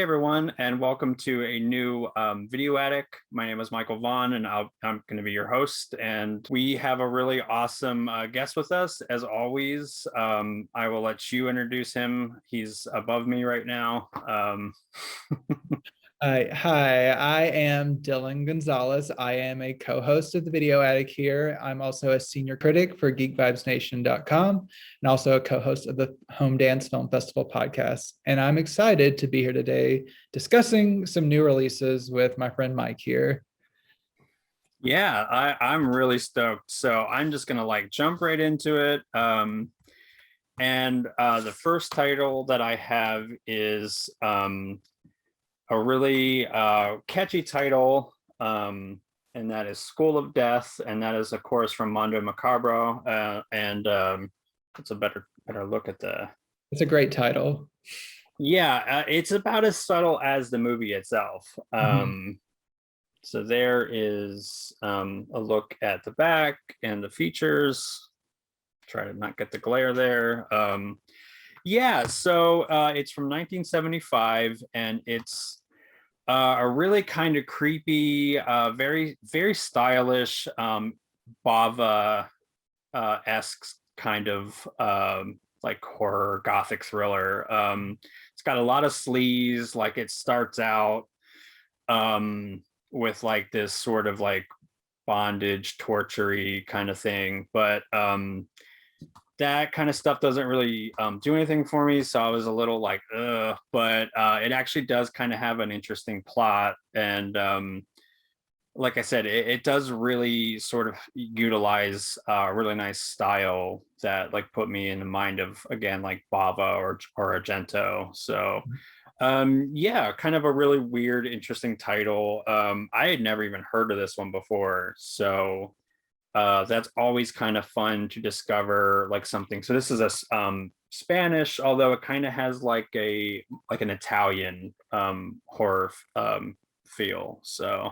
Hey everyone, and welcome to a new video attic. My name is Michael Vaughn, and I'm going to be your host. And we have a really awesome guest with us, as always. I will let you introduce him. He's above me right now. Hi, I am Dylan Gonzalez. I am a co-host of the Video Attic here. I'm also a senior critic for geekvibesnation.com and also a co-host of the Home Dance Film Festival podcast. And I'm excited to be here today discussing some new releases with my friend Mike here. Yeah, I'm really stoked. So I'm just gonna jump right into it. And the first title that I have is a really catchy title, and that is School of Death, and that is of course from Mondo Macabro. And it's a better look at the. It's a great title. Yeah, it's about as subtle as the movie itself. So there is a look at the back and the features. Try to not get the glare there. Yeah, so it's from 1975, and it's a really kind of creepy, very stylish, Bava-esque kind of like horror gothic thriller. It's got a lot of sleaze. Like it starts out with like this sort of like bondage, torture-y kind of thing, but that kind of stuff doesn't really do anything for me. So I was a little like, ugh, but it actually does kind of have an interesting plot. And like I said, it does really sort of utilize a really nice style that like put me in the mind of, again, like Bava or Argento. So yeah, kind of a really weird, interesting title. I had never even heard of this one before. So that's always kind of fun to discover like something. So this is a Spanish, although it kind of has like an Italian horror feel. So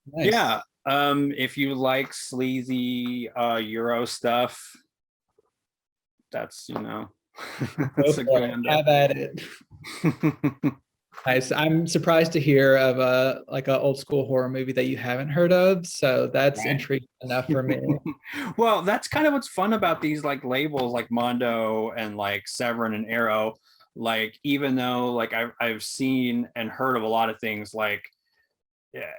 Nice. yeah, if you like sleazy Euro stuff, that's that's a good one. Have at it. Nice. I'm surprised to hear of a like an old school horror movie that you haven't heard of. So that's Right. intriguing enough for me. Well, that's kind of what's fun about these like labels like Mondo and like Severin and Arrow. Like even though like I've seen and heard of a lot of things, like yeah,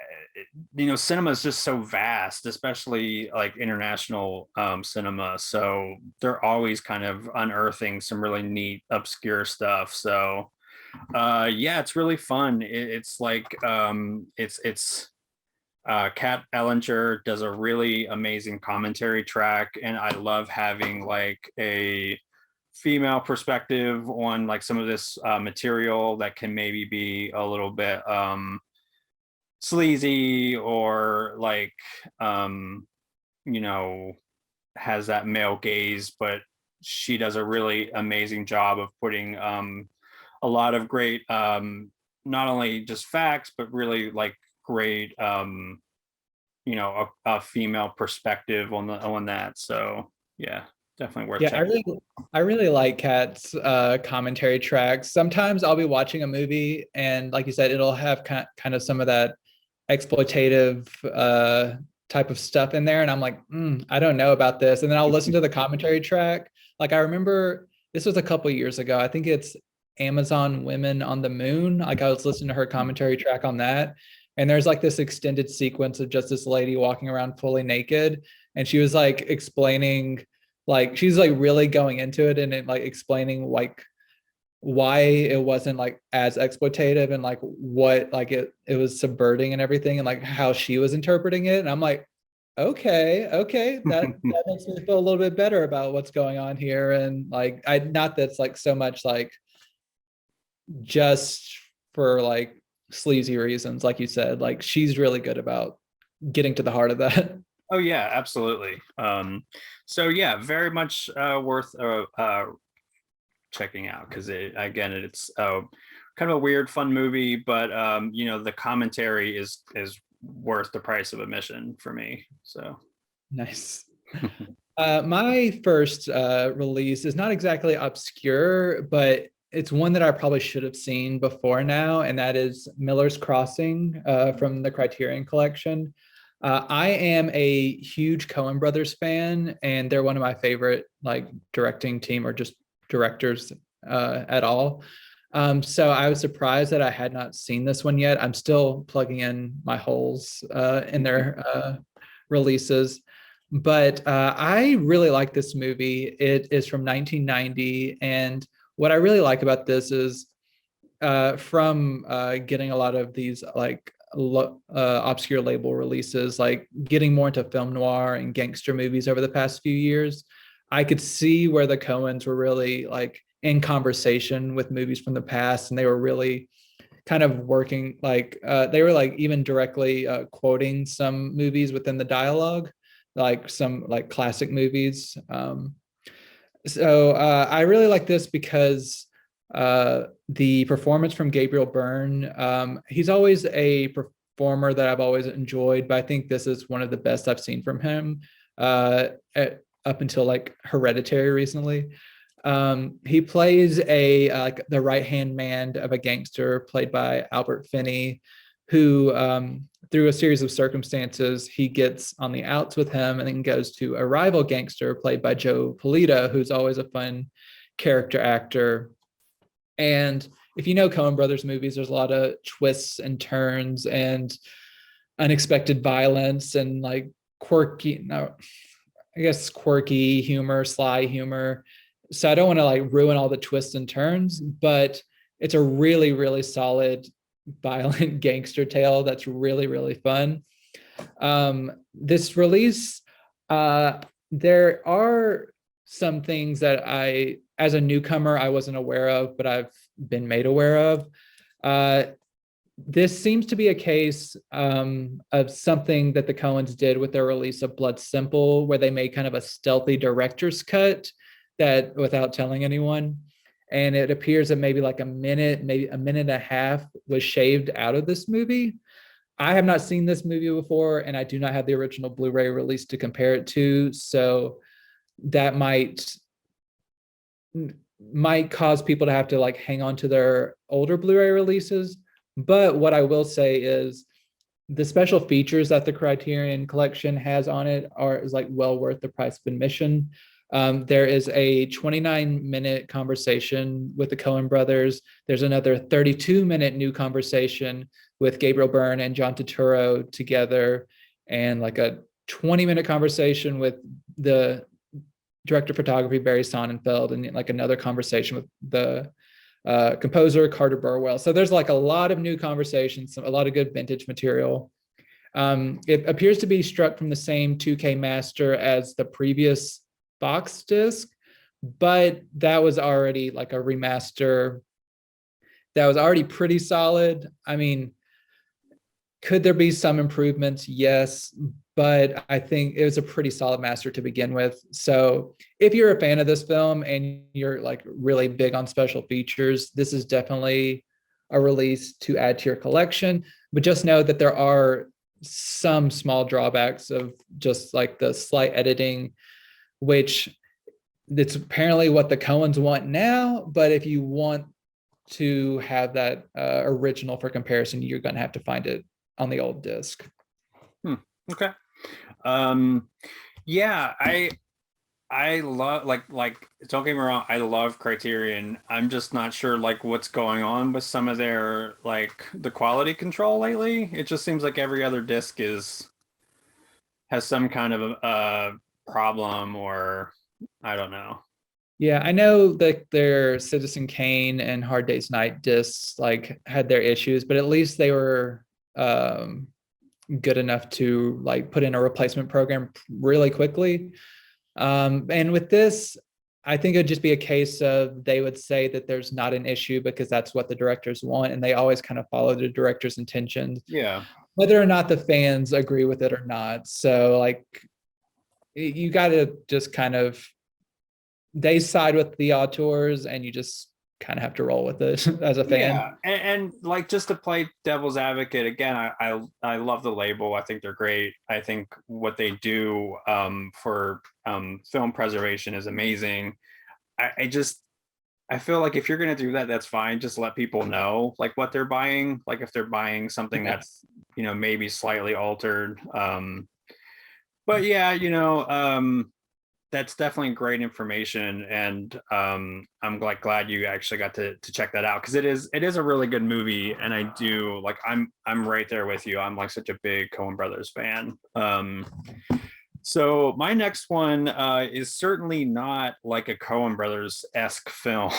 cinema is just so vast, especially like international cinema. So they're always kind of unearthing some really neat obscure stuff. So yeah, it's really fun. It's like it's Kat Ellinger does a really amazing commentary track, and I love having like a female perspective on like some of this material that can maybe be a little bit sleazy or like you know has that male gaze, but she does a really amazing job of putting a lot of great not only just facts but really like great a female perspective on that. So yeah, definitely worth Yeah, checking. I really like Kat's commentary tracks. Sometimes I'll be watching a movie and like you said, it'll have kind of some of that exploitative type of stuff in there. And I'm like, I don't know about this. And then I'll listen to the commentary track. Like I remember this was a couple years ago. I think it's Amazon Women on the Moon. Like I was listening to her commentary track on that. And there's like this extended sequence of just this lady walking around fully naked. And she was like explaining, like she's like really going into it and it like explaining like why it wasn't like as exploitative and like what like it was subverting and everything and like how she was interpreting it. And I'm like, okay, that makes me feel a little bit better about what's going on here. And like I not that's like so much like just for like sleazy reasons, like you said, like she's really good about getting to the heart of that. Oh yeah, absolutely. So yeah, very much worth checking out, because it's kind of a weird fun movie, but the commentary is worth the price of admission for me. So Nice. My first release is not exactly obscure, but it's one that I probably should have seen before now, and that is Miller's Crossing from the Criterion Collection. I am a huge Coen Brothers fan, and they're one of my favorite like directing team or just directors at all. So I was surprised that I had not seen this one yet. I'm still plugging in my holes in their releases. But I really like this movie. It is from 1990. And what I really like about this is from getting a lot of these like obscure label releases, like getting more into film noir and gangster movies over the past few years, I could see where the Coens were really like in conversation with movies from the past, and they were really kind of working like they were like even directly quoting some movies within the dialogue, like some like classic movies. So I really like this because the performance from Gabriel Byrne, he's always a performer that I've always enjoyed, but I think this is one of the best I've seen from him up until like Hereditary recently. He plays a like the right hand man of a gangster played by Albert Finney, who through a series of circumstances he gets on the outs with him, and then goes to a rival gangster played by Joe Polito, who's always a fun character actor. And if you know Coen Brothers movies, there's a lot of twists and turns and unexpected violence and like quirky, no, I guess quirky humor, sly humor. So I don't want to like ruin all the twists and turns, but it's a really, really solid, violent gangster tale that's really, really fun. This release, there are some things that I, as a newcomer, I wasn't aware of, but I've been made aware of. This seems to be a case of something that the Coens did with their release of Blood Simple, where they made kind of a stealthy director's cut that without telling anyone. And it appears that maybe like a minute, maybe a minute and a half was shaved out of this movie. I have not seen this movie before, and I do not have the original Blu-ray release to compare it to. So that might cause people to have to like hang on to their older Blu-ray releases. But what I will say is the special features that the Criterion Collection has on it is like well worth the price of admission. There is a 29-minute conversation with the Coen brothers. There's another 32-minute new conversation with Gabriel Byrne and John Turturro together, and like a 20-minute conversation with the director of photography, Barry Sonnenfeld, and like another conversation with the composer, Carter Burwell. So there's like a lot of new conversations, a lot of good vintage material. It appears to be struck from the same 2K master as the previous box disc, but that was already like a remaster that was already pretty solid. I mean, could there be some improvements? Yes, but I think it was a pretty solid master to begin with. So if you're a fan of this film and you're like really big on special features, this is definitely a release to add to your collection. But just know that there are some small drawbacks of just like the slight editing, which it's apparently what the Coens want now. But if you want to have that original for comparison, you're going to have to find it on the old disc. Okay. Yeah, I love like don't get me wrong, I love Criterion. I'm just not sure like what's going on with some of their like the quality control lately. It just seems like every other disc has some kind of a problem, or I don't know. Yeah, I know that their Citizen Kane and Hard Day's Night discs like had their issues, but at least they were good enough to like put in a replacement program really quickly. And with this, I think it'd just be a case of they would say that there's not an issue because that's what the directors want, and they always kind of follow the director's intentions. Yeah. Whether or not the fans agree with it or not. So like you got to just kind of, they side with the auteurs and you just kind of have to roll with it as a fan. Yeah, and like just to play devil's advocate again, I love the label. I think they're great. I think what they do for film preservation is amazing. I just I feel like if you're gonna do that, that's fine. Just let people know like what they're buying. Like if they're buying something Yeah. that's, maybe slightly altered. But yeah, that's definitely great information, and I'm glad you actually got to check that out, because it is a really good movie, and I do like I'm right there with you. I'm like such a big Coen Brothers fan. So my next one is certainly not like a Coen Brothers esque film.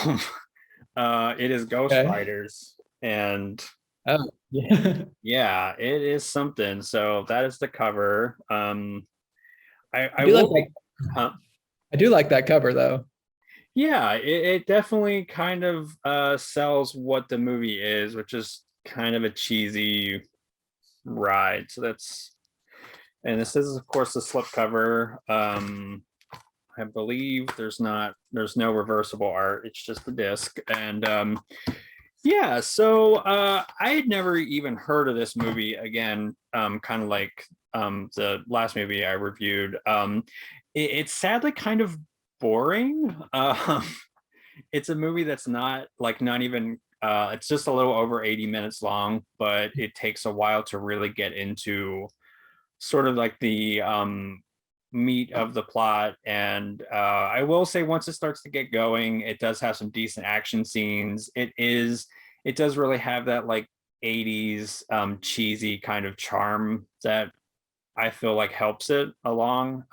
It is Okay. Ghostriders, and Oh, yeah. yeah, it is something. So that is the cover. I I do like will. that. Huh? I do like that cover though. Yeah, it definitely kind of sells what the movie is, which is kind of a cheesy ride. So and this is of course the slipcover. I believe there's no reversible art. It's just the disc. And yeah, so I had never even heard of this movie again, kind of like the last movie I reviewed. It's sadly kind of boring. It's a movie that's not even it's just a little over 80 minutes long, but it takes a while to really get into sort of like the meat of the plot. And I will say, once it starts to get going, it does have some decent action scenes. It does really have that like 80s cheesy kind of charm that I feel like helps it along.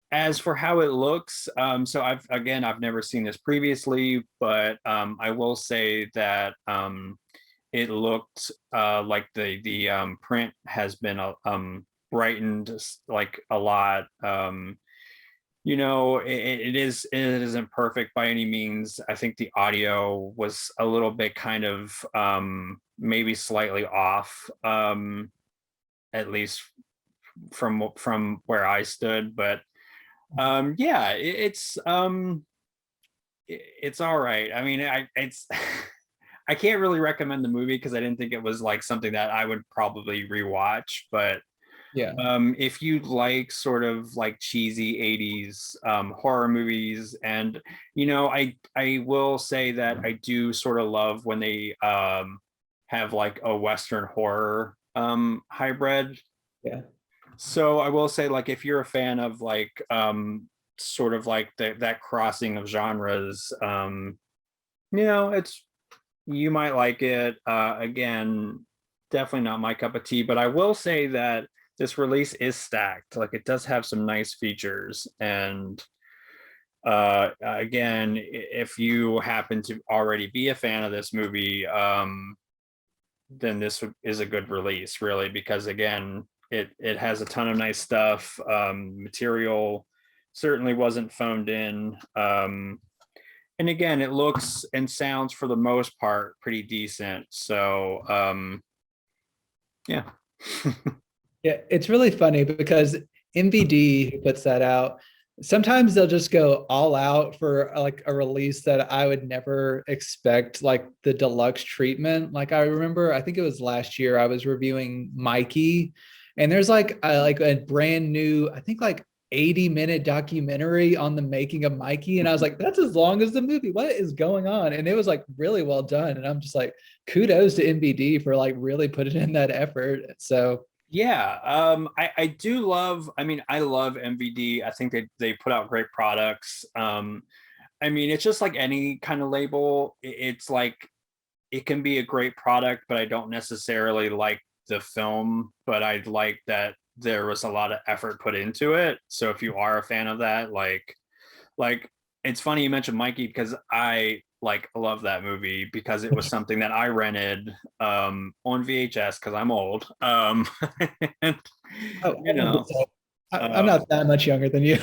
As for how it looks, so I've never seen this previously, but I will say that it looked like the print has been brightened like a lot. It isn't perfect by any means. I think the audio was a little bit kind of maybe slightly off, at least from where I stood, but yeah, it's all right. I mean, it's I can't really recommend the movie because I didn't think it was like something that I would probably rewatch. But Yeah. if you like sort of like cheesy 80s horror movies, and I will say that I do sort of love when they have like a Western horror hybrid. Yeah. So I will say, like, if you're a fan of like sort of like that crossing of genres, it's you might like it. Again, definitely not my cup of tea, but I will say that this release is stacked. Like, it does have some nice features, and again, if you happen to already be a fan of this movie, then this is a good release, really, because again, it has a ton of nice stuff. Material certainly wasn't phoned in. And again, it looks and sounds for the most part pretty decent. So yeah. Yeah, it's really funny because MVD who puts that out, sometimes they'll just go all out for like a release that I would never expect, like the deluxe treatment. Like I remember, I think it was last year, I was reviewing Mikey, and there's like a brand new, I think like 80-minute documentary on the making of Mikey. And I was like, that's as long as the movie. What is going on? And it was like really well done. And I'm just like, kudos to MVD for like really putting in that effort. So Yeah, I do love. I mean, I love MVD. I think they put out great products. I mean, it's just like any kind of label. It's like it can be a great product, but I don't necessarily like the film. But I like that there was a lot of effort put into it. So if you are a fan of that, like it's funny you mentioned Mikey, because I like love that movie because it was something that I rented on VHS because I'm old. And, oh, you know, I'm um, not that much younger than you.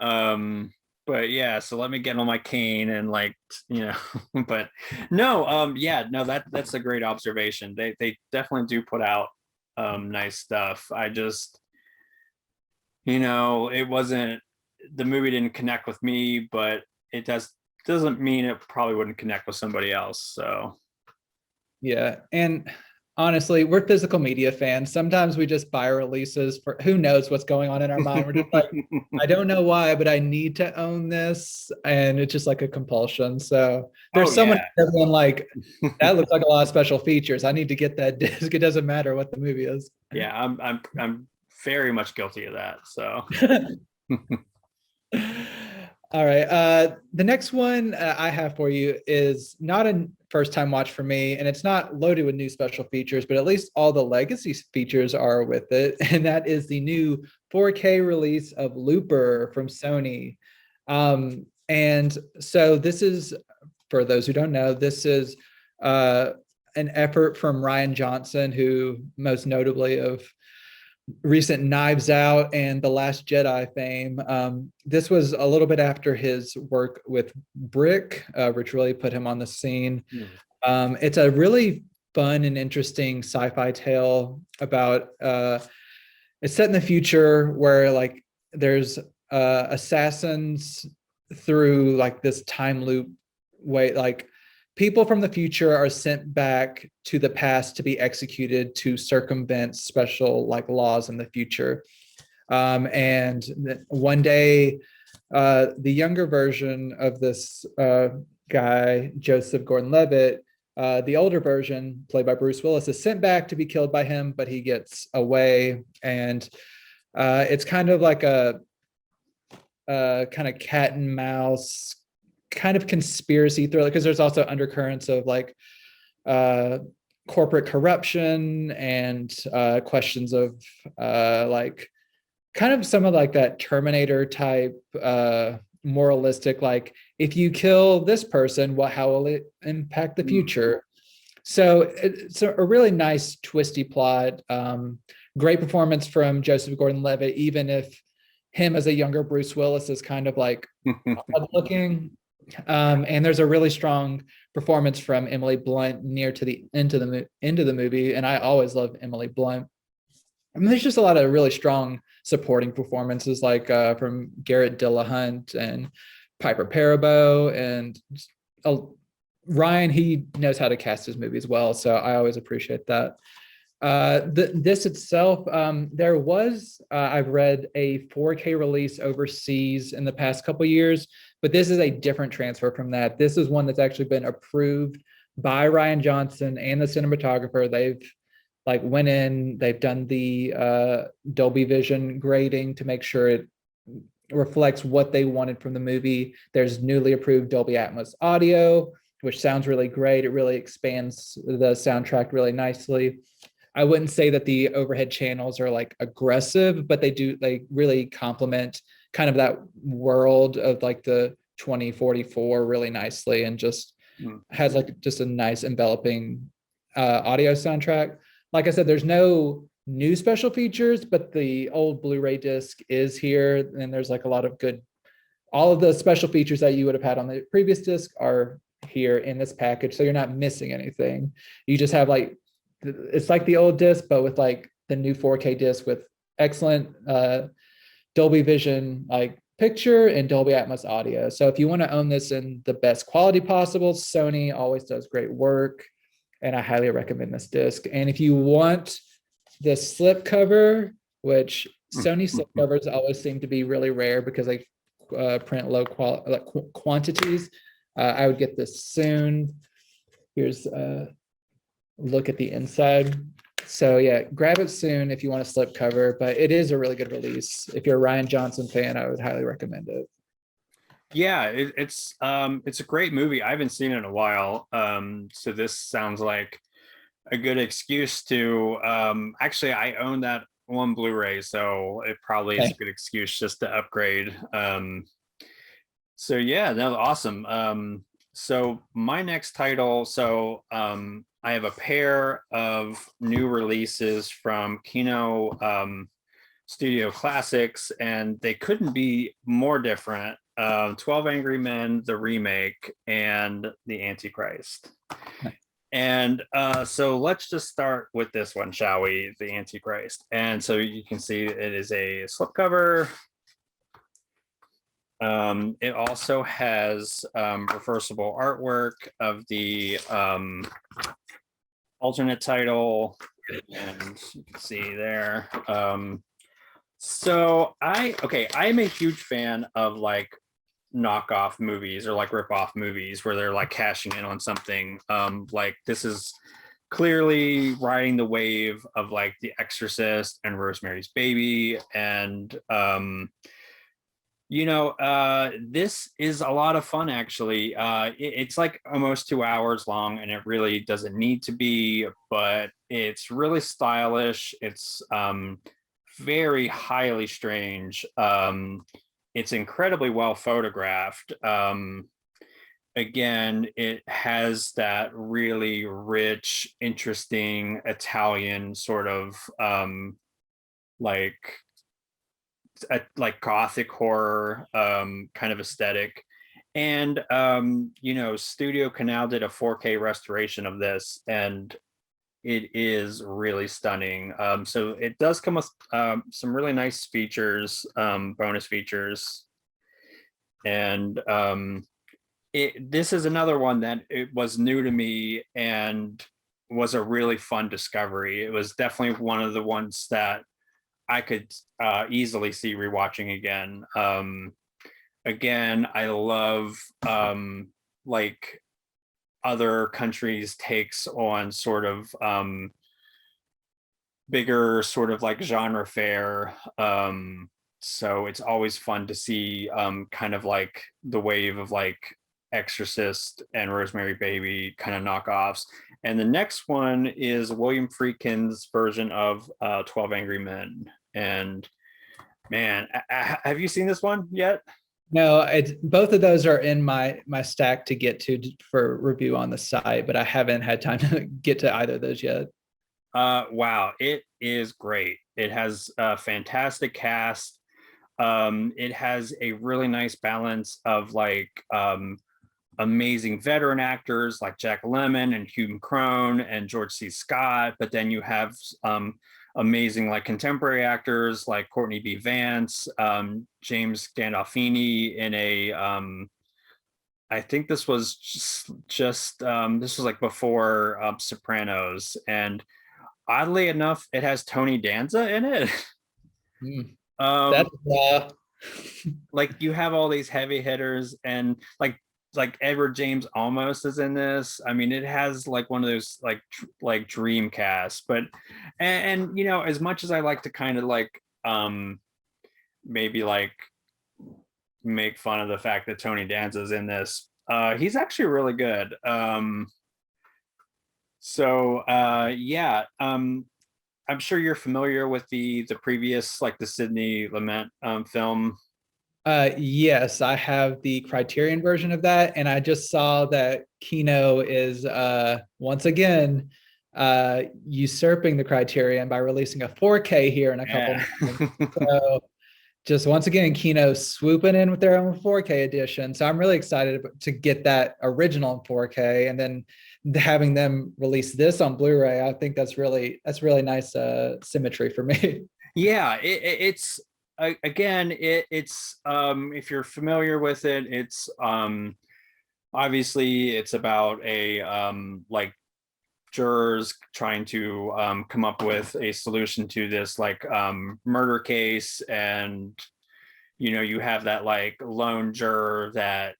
um, but yeah, so let me get on my cane and like, you know, but no, yeah, no, that's a great observation. They definitely do put out nice stuff. I just, it wasn't the movie didn't connect with me, but it doesn't mean it probably wouldn't connect with somebody else. So Yeah. And Honestly, we're physical media fans. Sometimes we just buy releases for who knows what's going on in our mind. We're just like, I don't know why, but I need to own this. And it's just like a compulsion. So Oh there's someone yeah. everyone like, that looks like a lot of special features. I need to get that disc. It doesn't matter what the movie is. Yeah, I'm very much guilty of that. So All right. The next one I have for you is not a first time watch for me, and it's not loaded with new special features, but at least all the legacy features are with it. And that is the new 4K release of Looper from Sony. And so this is, for those who don't know, this is an effort from Ryan Johnson, who most notably of recent Knives Out and The Last Jedi fame. This was a little bit after his work with Brick, which really put him on the scene. It's a really fun and interesting sci-fi tale about it's set in the future where like there's assassins through like this time loop way, like people from the future are sent back to the past to be executed to circumvent special like laws in the future. And one day, the younger version of this guy, Joseph Gordon-Levitt, the older version, played by Bruce Willis, is sent back to be killed by him, but he gets away. And it's kind of like a kind of cat and mouse kind of conspiracy thriller, because there's also undercurrents of like corporate corruption and questions of like kind of some of like that Terminator type moralistic, like if you kill this person, how will it impact the future? So it's a really nice twisty plot. Great performance from Joseph Gordon-Levitt, even if him as a younger Bruce Willis is kind of like odd looking. And there's a really strong performance from Emily Blunt near to the end of the movie, and I always love Emily Blunt. I mean, there's just a lot of really strong supporting performances, like from Garrett Dillahunt and Piper Perabo, and Ryan. He knows how to cast his movies well, so I always appreciate that. This itself, there was, I've read a 4K release overseas in the past couple years, but this is a different transfer from that. This is one that's actually been approved by Ryan Johnson and the cinematographer. They've like went in, they've done the Dolby Vision grading to make sure it reflects what they wanted from the movie. There's newly approved Dolby Atmos audio, which sounds really great. It really expands the soundtrack really nicely. I wouldn't say that the overhead channels are like aggressive, but they really complement kind of that world of like the 2044 really nicely, and just has like just a nice enveloping audio soundtrack. Like I said, there's no new special features, but the old Blu-ray disc is here, and there's like a lot of good, all of the special features that you would have had on the previous disc are here in this package, so you're not missing anything. You just have like, it's like the old disc, but with like the new 4K disc with excellent Dolby Vision like picture and Dolby Atmos audio. So if you want to own this in the best quality possible, Sony always does great work, and I highly recommend this disc. And if you want the slip cover, which Sony slip covers always seem to be really rare because they print low quality quantities, I would get this soon. Here's look at the inside. So yeah, grab it soon if you want a slip cover, but it is a really good release. If you're a Ryan Johnson fan, I would highly recommend it. Yeah, it's a great movie. I haven't seen it in a while. So this sounds like a good excuse to actually I own that one Blu-ray, so it probably is a good excuse just to upgrade. So yeah, that was awesome. So my next title, so I have a pair of new releases from Kino Studio Classics, and they couldn't be more different. 12 Angry Men, the remake, and the Antichrist. And so let's just start with this one, shall we? The Antichrist. And so you can see it is a slipcover. It also has reversible artwork of the alternate title, and you can see there. So I'm a huge fan of like knockoff movies or like rip-off movies where they're like cashing in on something. Like this is clearly riding the wave of like The Exorcist and Rosemary's Baby, and this is a lot of fun actually. It's like almost 2 hours long, and it really doesn't need to be, but it's really stylish. It's very highly strange. It's incredibly well photographed. Again, it has that really rich, interesting Italian sort of like like gothic horror kind of aesthetic. And Studio Canal did a 4K restoration of this, and it is really stunning. So it does come with some really nice features, bonus features. And this is another one that it was new to me and was a really fun discovery. It was definitely one of the ones that I could easily see rewatching again. Again, I love like other countries' takes on sort of bigger sort of like genre fare. So it's always fun to see kind of like the wave of like Exorcist and Rosemary Baby kind of knockoffs. And the next one is William Friedkin's version of 12 Angry Men. And man, have you seen this one yet? No, it's both of those are in my stack to get to for review on the site, but I haven't had time to get to either of those yet. Wow, it is great. It has a fantastic cast. It has a really nice balance of like amazing veteran actors like Jack Lemmon and Hugh Crone and George C. Scott, but then you have amazing like contemporary actors like Courtney B. Vance, James Gandolfini in a I think this was just this was like before Sopranos, and oddly enough, it has Tony Danza in it. Mm, um, that's like you have all these heavy hitters, and like Edward James Olmos is in this. I mean, it has like one of those like dream casts. But and as much as I like to kind of like maybe like make fun of the fact that Tony Danza is in this, he's actually really good. Yeah. I'm sure you're familiar with the previous like the Sidney Lumet film. yes, I have the Criterion version of that, and I just saw that Kino is once again usurping the Criterion by releasing a 4K here in a couple Yeah. months. So just once again, Kino swooping in with their own 4K edition. So I'm really excited to get that original in 4K, and then having them release this on Blu-ray. I think that's really nice symmetry for me. Yeah, it's again, it's if you're familiar with it, it's obviously it's about a like jurors trying to come up with a solution to this like murder case. And you have that like lone juror that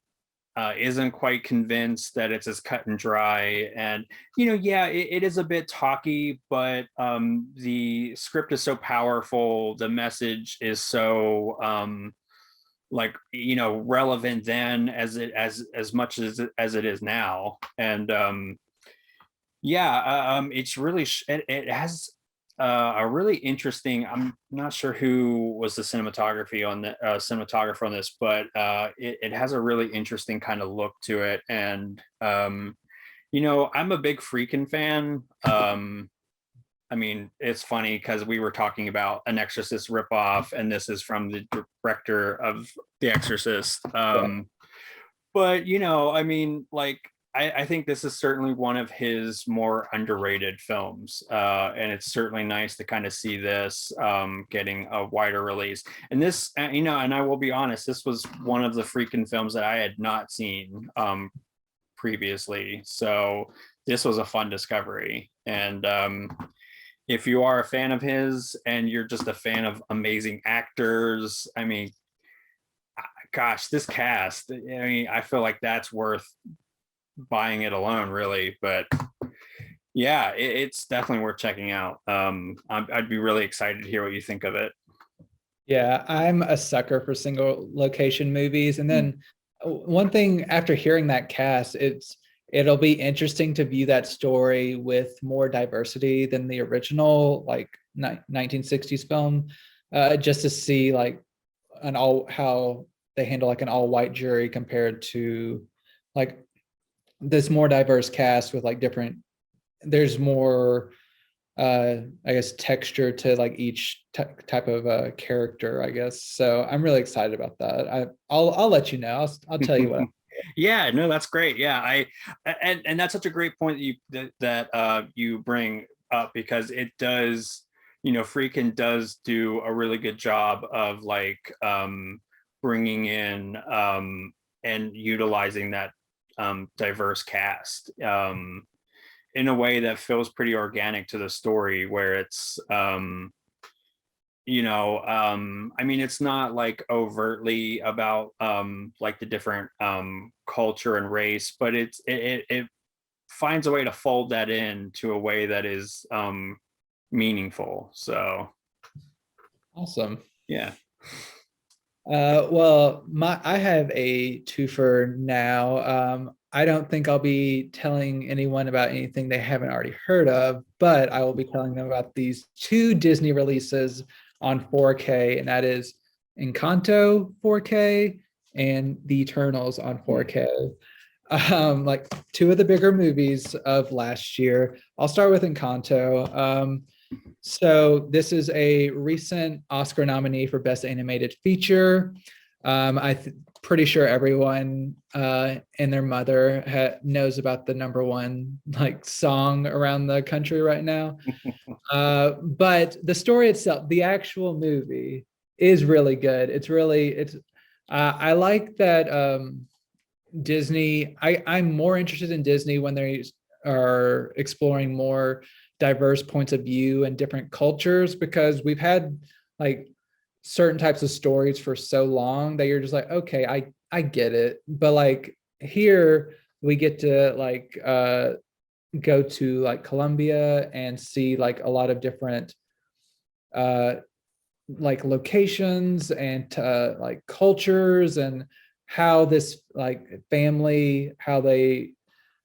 isn't quite convinced that it's as cut and dry. And yeah, it is a bit talky, but the script is so powerful, the message is so like relevant then as much as it is now. And yeah, it's really it has a really interesting. I'm not sure who was the cinematographer on this, but it has a really interesting kind of look to it. And I'm a big Freakin' fan. I mean, it's funny because we were talking about an Exorcist ripoff, and this is from the director of The Exorcist. But I mean, like I think this is certainly one of his more underrated films, and it's certainly nice to kind of see this getting a wider release. And this, and I will be honest, this was one of the Freakin' films that I had not seen previously. So this was a fun discovery. And if you are a fan of his and you're just a fan of amazing actors, I mean, gosh, this cast, I mean, I feel like that's worth buying it alone, really. But yeah, it's definitely worth checking out. I'd be really excited to hear what you think of it. Yeah, I'm a sucker for single location movies. And then one thing after hearing that cast, it'll be interesting to view that story with more diversity than the original 1960s film, just to see like an all how they handle like an all white jury compared to like this more diverse cast with like different. There's more I guess texture to like each type of character, I guess. So I'm really excited about that. I'll let you know. I'll tell you what. Yeah, no, that's great. Yeah, and that's such a great point that you bring up, because it does, Freakin' does do a really good job of like bringing in and utilizing that diverse cast in a way that feels pretty organic to the story, where it's I mean, it's not like overtly about like the different culture and race, but it finds a way to fold that in to a way that is meaningful. So Awesome. yeah. Well, I have a twofer now. I don't think I'll be telling anyone about anything they haven't already heard of, but I will be telling them about these two Disney releases on 4K, and that is Encanto 4K and The Eternals on 4K. Like two of the bigger movies of last year. I'll start with Encanto. So this is a recent Oscar nominee for Best Animated Feature. Pretty sure everyone and their mother knows about the number one like song around the country right now. But the story itself, the actual movie, is really good. I like that Disney. I'm more interested in Disney when they are exploring more diverse points of view and different cultures, because we've had like certain types of stories for so long that you're just like, okay, I get it. But like here we get to like go to like Colombia and see like a lot of different uh like locations and like cultures, and how this like family, how they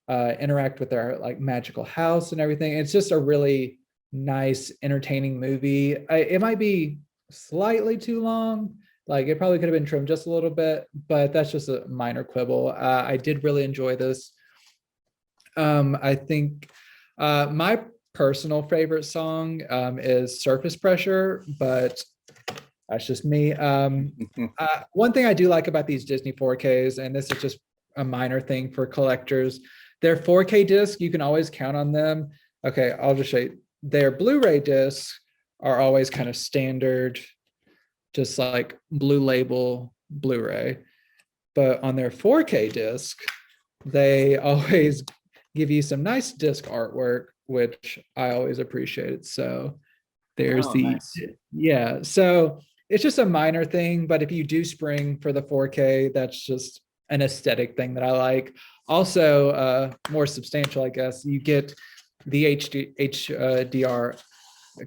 interact with their like magical house and everything. It's just a really nice, entertaining movie. It might be slightly too long. Like it probably could have been trimmed just a little bit, but that's just a minor quibble. I did really enjoy this. I think my personal favorite song is Surface Pressure, but that's just me. One thing I do like about these Disney 4Ks, and this is just a minor thing for collectors, their 4K discs, you can always count on them. Okay, I'll just show you. Their Blu-ray discs are always kind of standard, just like Blue Label Blu-ray. But on their 4K disc, they always give you some nice disc artwork, which I always appreciate. So there's Nice. yeah. So it's just a minor thing, but if you do spring for the 4K, that's just an aesthetic thing that I like. Also, more substantial, I guess, you get the HDR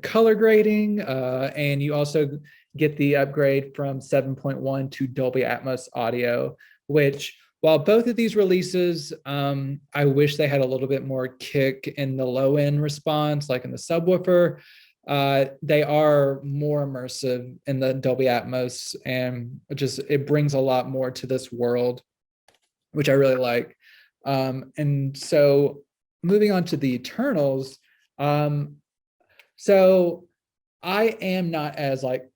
color grading, and you also get the upgrade from 7.1 to Dolby Atmos audio, which while both of these releases, I wish they had a little bit more kick in the low end response, like in the subwoofer. They are more immersive in the Dolby Atmos, and it brings a lot more to this world, which I really like. And so moving on to the Eternals, so I am not as like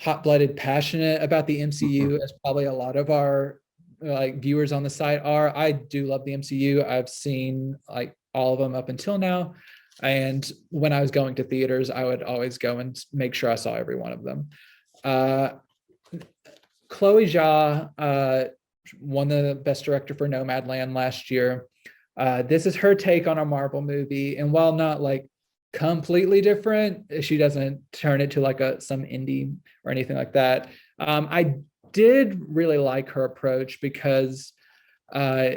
hot-blooded passionate about the MCU as probably a lot of our like viewers on the site are. I do love the MCU. I've seen like all of them up until now. And when I was going to theaters, I would always go and make sure I saw every one of them. Chloe Zhao won the Best Director for Nomadland last year. This is her take on a Marvel movie, and while not like completely different, she doesn't turn it to like some indie or anything like that. I did really like her approach because uh,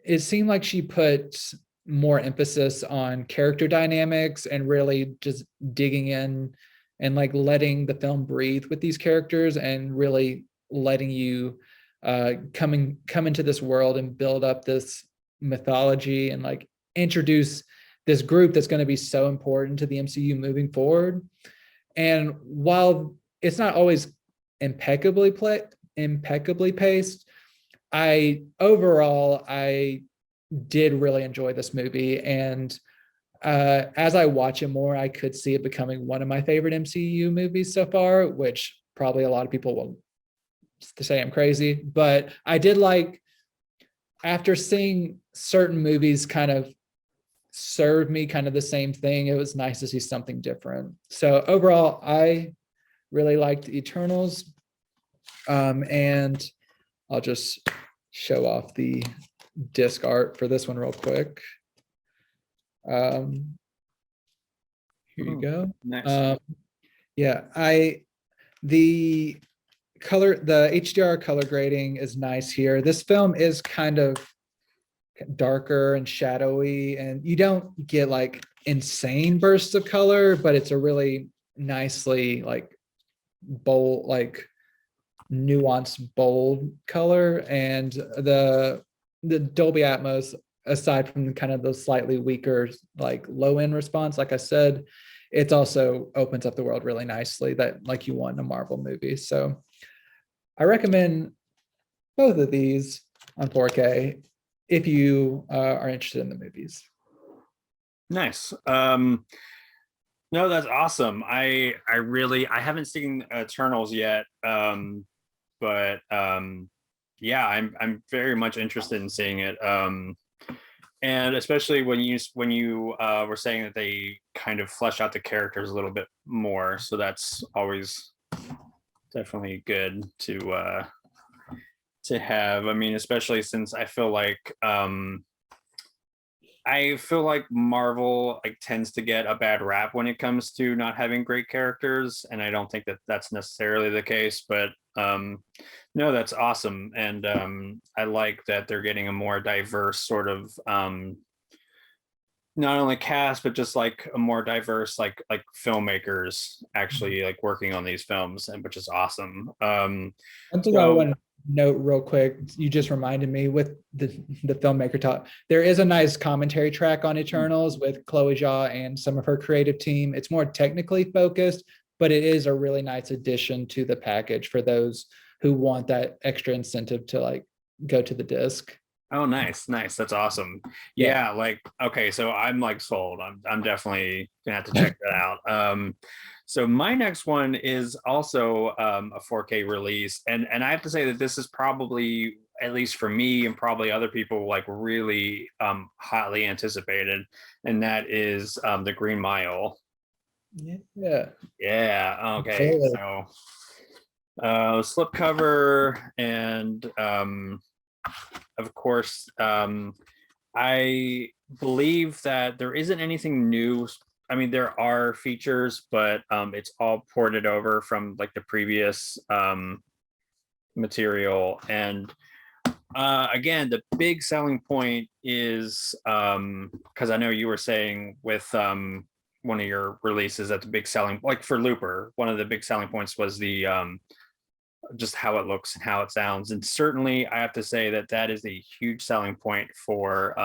it seemed like she put more emphasis on character dynamics and really just digging in and like letting the film breathe with these characters and really letting you come into this world and build up this mythology and like introduce this group that's going to be so important to the MCU moving forward. And while it's not always impeccably paced, I did really enjoy this movie. And as I watch it more, I could see it becoming one of my favorite MCU movies so far, which probably a lot of people will say I'm crazy. But I did like, after seeing certain movies kind of serve me kind of the same thing, it was nice to see something different. So overall, I really liked Eternals. And I'll just show off the disc art for this one real quick. Here you go. Nice. Yeah, the HDR color grading is nice here. This film is kind of darker and shadowy, and you don't get like insane bursts of color, but it's a really nicely like bold, like nuanced, bold color. And the Dolby Atmos, aside from kind of the slightly weaker like low end response, like I said, it also opens up the world really nicely that like you want in a Marvel movie. So I recommend both of these on 4K if you are interested in the movies. Nice. No, that's awesome. I haven't seen Eternals yet. But yeah, I'm very much interested in seeing it. And especially when you were saying that they kind of flesh out the characters a little bit more, so that's always definitely good to have. I mean, especially since I feel like Marvel like tends to get a bad rap when it comes to not having great characters, and I don't think that that's necessarily the case. But no, that's awesome, and I like that they're getting a more diverse sort of not only cast but just like a more diverse like filmmakers actually like working on these films, and which is awesome. One thing I So want to note real quick, you just reminded me with the filmmaker talk. There is a nice commentary track on Eternals with Chloe Zhao and some of her creative team. It's more technically focused, but it is a really nice addition to the package for those who want that extra incentive to like go to the disc. oh, nice. That's awesome. Yeah. Yeah, like okay, so I'm like sold. I'm definitely gonna have to check that out. So my next one is also a 4K release, and I have to say that this is probably, at least for me and probably other people, like really hotly anticipated, and that is the Green Mile. Yeah. Yeah. Okay. Absolutely. So slipcover and of course, I believe that there isn't anything new. I mean, there are features, but it's all ported over from like the previous material. And again, the big selling point is because I know you were saying with one of your releases that the big selling, like for Looper, one of the big selling points was the just how it looks and how it sounds. And certainly, I have to say that that is a huge selling point for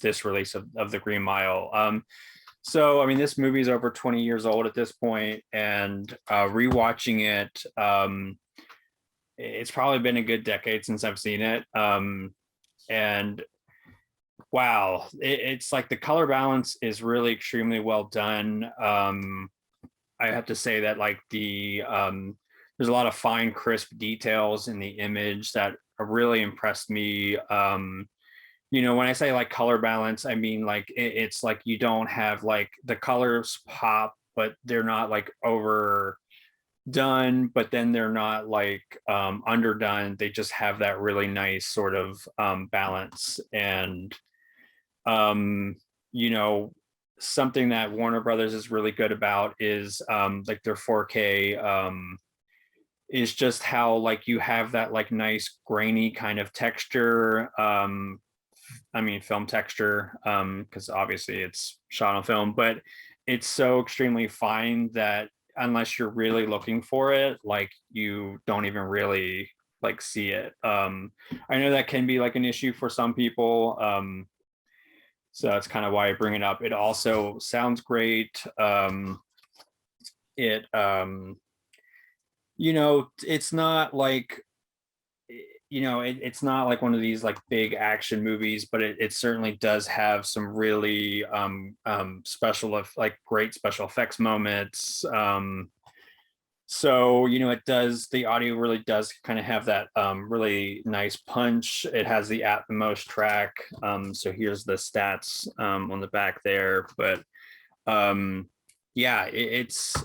this release of the Green Mile. So, I mean, this movie is over 20 years old at this point, and rewatching it, it's probably been a good decade since I've seen it. And wow, it's like the color balance is really extremely well done. I have to say that like there's a lot of fine, crisp details in the image that really impressed me. When I say like color balance, I mean like it's like you don't have like the colors pop, but they're not like overdone, but then they're not like underdone. They just have that really nice sort of balance. And You know, something that Warner Brothers is really good about is like their 4K is just how like you have that like nice grainy kind of texture. I mean film texture, because obviously it's shot on film, but it's so extremely fine that unless you're really looking for it, like you don't even really like see it. I know that can be like an issue for some people. So that's kind of why I bring it up. It also sounds great. It you know, it's not like, you know, it's not like one of these like big action movies, but it certainly does have some really like great special effects moments. So, you know, it does, the audio really does kind of have that really nice punch. It has the Atmos track. So here's the stats on the back there. But yeah, it's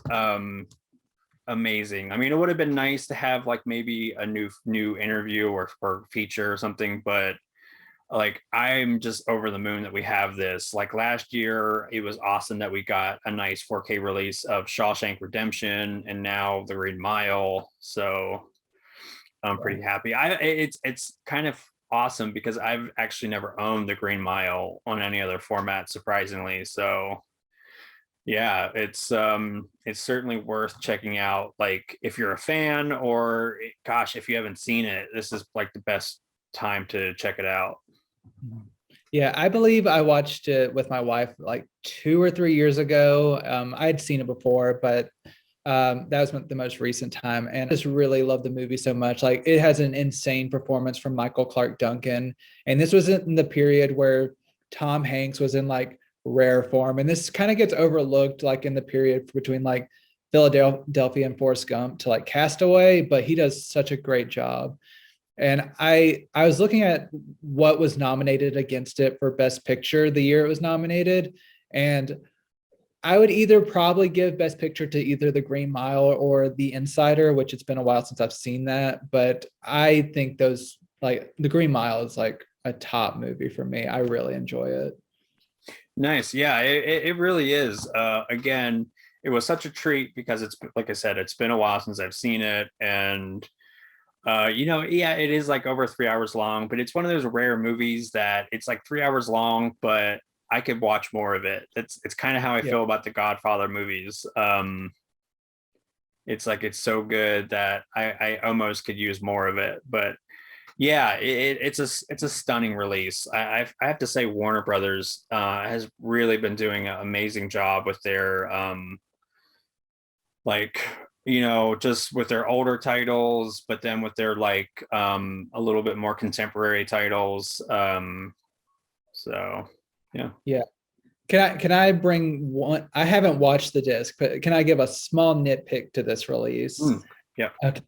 amazing. I mean, it would have been nice to have like maybe a new interview or feature or something, but like I'm just over the moon that we have this. Like last year, it was awesome that we got a nice 4K release of Shawshank Redemption and now The Green Mile. So I'm pretty happy. It's kind of awesome because I've actually never owned The Green Mile on any other format, surprisingly. So yeah, it's certainly worth checking out. Like if you're a fan, or gosh, if you haven't seen it, this is like the best time to check it out. Yeah, I believe I watched it with my wife like 2 or 3 years ago. I had seen it before, but that was the most recent time. And I just really love the movie so much. Like it has an insane performance from Michael Clark Duncan. And this was in the period where Tom Hanks was in like rare form. And this kind of gets overlooked like in the period between like Philadelphia and Forrest Gump to like Castaway, but he does such a great job. And I was looking at what was nominated against it for Best Picture the year it was nominated, and I would either probably give Best Picture to either The Green Mile or The Insider, which it's been a while since I've seen that, but I think those like The Green Mile is like a top movie for me. I really enjoy it. Nice. Yeah, it really is. Again, it was such a treat because it's like I said, it's been a while since I've seen it. And you know, yeah, it is like over 3 hours long, but it's one of those rare movies that it's like 3 hours long, but I could watch more of it. It's kind of how I Yeah. feel about the Godfather movies. It's like it's so good that I almost could use more of it. But yeah, it's a stunning release. I have to say Warner Brothers has really been doing an amazing job with their like, you know, just with their older titles, but then with their like a little bit more contemporary titles. So yeah. Yeah. Can I bring one? I haven't watched the disc, but can I give a small nitpick to this release? Yeah. Okay.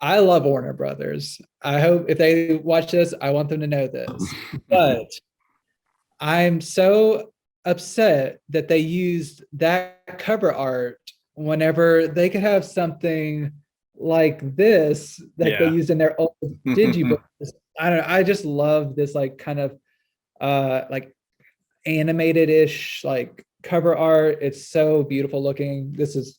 I love Warner Brothers. I hope if they watch this, I want them to know this. But I'm so upset that they used that cover art whenever they could have something like this that they Yeah. used in their old digibooks. I don't know. I just love this like kind of like animated-ish like cover art. It's so beautiful looking. This is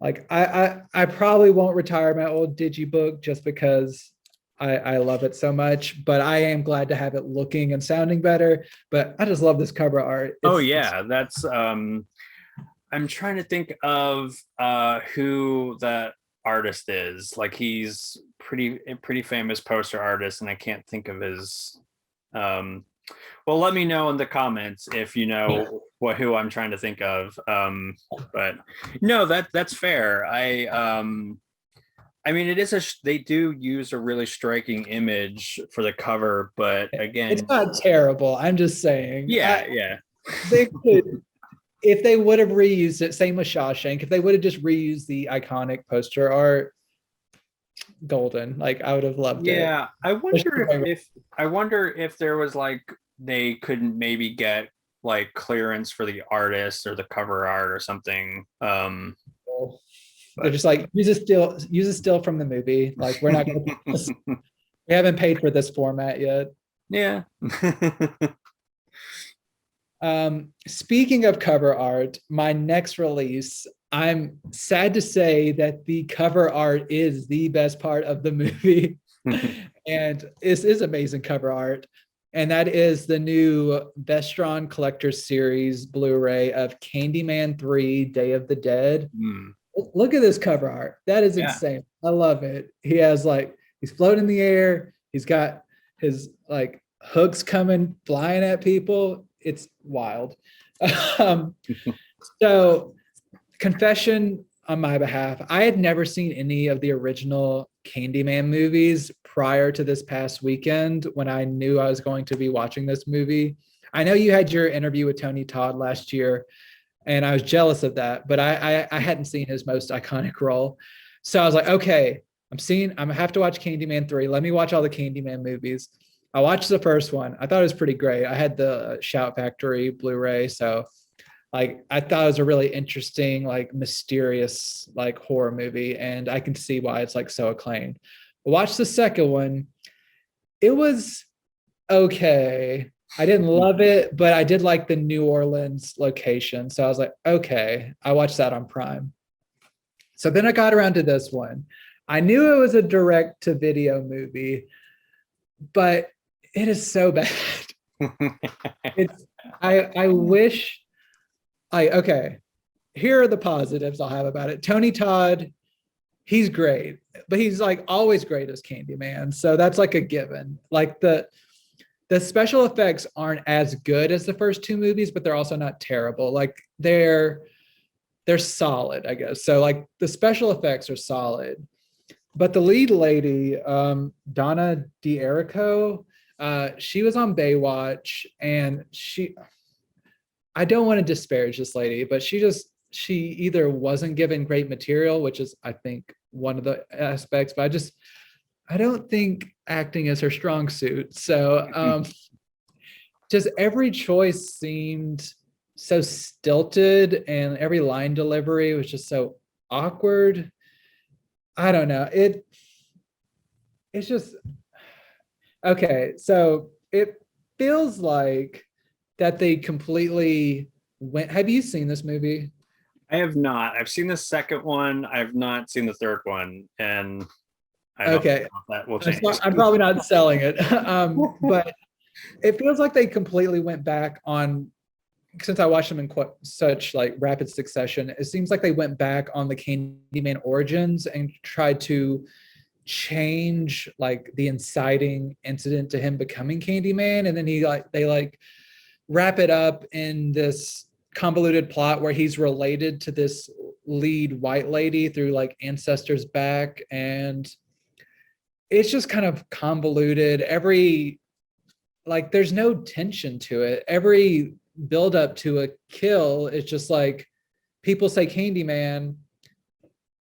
like I probably won't retire my old digibook just because I love it so much, but I am glad to have it looking and sounding better. But I just love this cover art. Oh yeah, that's I'm trying to think of who that artist is. Like he's pretty famous poster artist, and I can't think of his well, let me know in the comments if you know who I'm trying to think of. But no, that's fair. I mean, it is they do use a really striking image for the cover, but again, It's not terrible. I'm just saying. yeah. They could, if they would have reused it, same with Shawshank, if they would have just reused the iconic poster art, golden. Like I would have loved it. Yeah, I wonder if there was like they couldn't maybe get like clearance for the artist or the cover art or something. They're just like use a still from the movie. Like we're not gonna we haven't paid for this format yet. Yeah. Speaking of cover art, my next release, I'm sad to say that the cover art is the best part of the movie. And this is amazing cover art. And that is the new Vestron Collector's Series Blu-ray of Candyman 3 Day of the Dead. Mm. Look at this cover art. That is Yeah. insane. I love it. He has like, he's floating in the air. He's got his like hooks coming, flying at people. It's wild. Um, so, confession on my behalf, I had never seen any of the original Candyman movies prior to this past weekend when I knew I was going to be watching this movie. I know you had your interview with Tony Todd last year, and I was jealous of that, but I hadn't seen his most iconic role. So I was like, okay, I'm gonna have to watch Candyman 3. Let me watch all the Candyman movies. I watched the first one. I thought it was pretty great. I had the Shout Factory Blu-ray, so like I thought it was a really interesting, like mysterious, like horror movie, and I can see why it's like so acclaimed. Watch the second one. It was okay. I didn't love it, but I did like the New Orleans location. So I was like, okay, I watched that on Prime. So then I got around to this one. I knew it was a direct to video movie, but it is so bad. It's I wish okay, here are the positives I'll have about it. Tony Todd, he's great, but he's like always great as Candyman. So that's like a given. Like the special effects aren't as good as the first two movies, but they're also not terrible. Like they're solid, I guess. So like the special effects are solid. But the lead lady, Donna D'Errico, she was on Baywatch, and I don't want to disparage this lady, but she either wasn't given great material, which is, I think, one of the aspects, but I don't think acting is her strong suit. So just every choice seemed so stilted, and every line delivery was just so awkward. I don't know. It's just okay. So it feels like that they completely went. Have you seen this movie? I have not. I've seen the second one. I have not seen the third one, and I don't Okay, know if that will change. I'm probably not selling it, but it feels like they completely went back on. Since I watched them in such like rapid succession, it seems like they went back on the Candyman origins and tried to change like the inciting incident to him becoming Candyman, and then they wrap it up in this convoluted plot where he's related to this lead white lady through like ancestors back, and it's just kind of convoluted. There's no tension to it. Every build up to a kill is just like people say Candyman,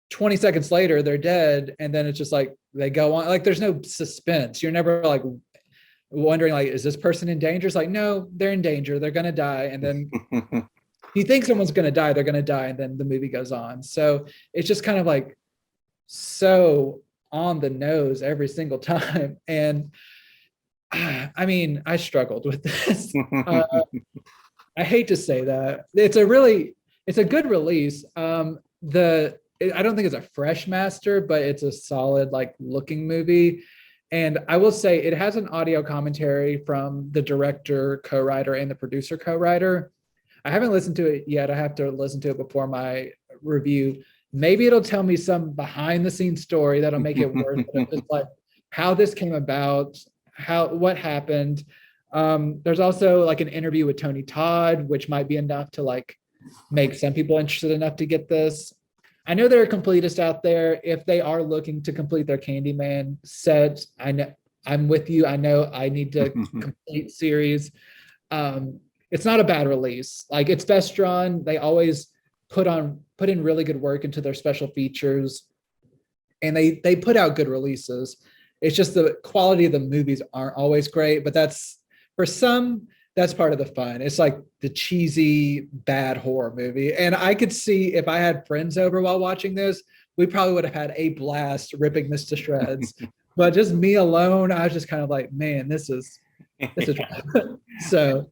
20 seconds later they're dead, and then it's just like they go on. Like there's no suspense. You're never like wondering like, is this person in danger? It's like, no, they're in danger, they're gonna die, and then you think someone's gonna die, they're gonna die, and then the movie goes on. So it's just kind of like so on the nose every single time. And I mean, I struggled with this. I hate to say that. It's a good release. I don't think it's a fresh master, but it's a solid like looking movie. And I will say it has an audio commentary from the director, co-writer, and the producer, co-writer. I haven't listened to it yet. I have to listen to it before my review. Maybe it'll tell me some behind the scenes story that'll make it worth it. Just like how this came about, what happened. There's also like an interview with Tony Todd, which might be enough to like make some people interested enough to get this. I know there are completists out there. If they are looking to complete their Candyman set, I know I'm with you. I know I need to complete series. It's not a bad release. Like it's Vestron. They always put in really good work into their special features, and they put out good releases. It's just the quality of the movies aren't always great, but for some, that's part of the fun. It's like the cheesy, bad horror movie. And I could see if I had friends over while watching this, we probably would have had a blast ripping this to shreds. But just me alone, I was just kind of like, man, this is This is Yeah. so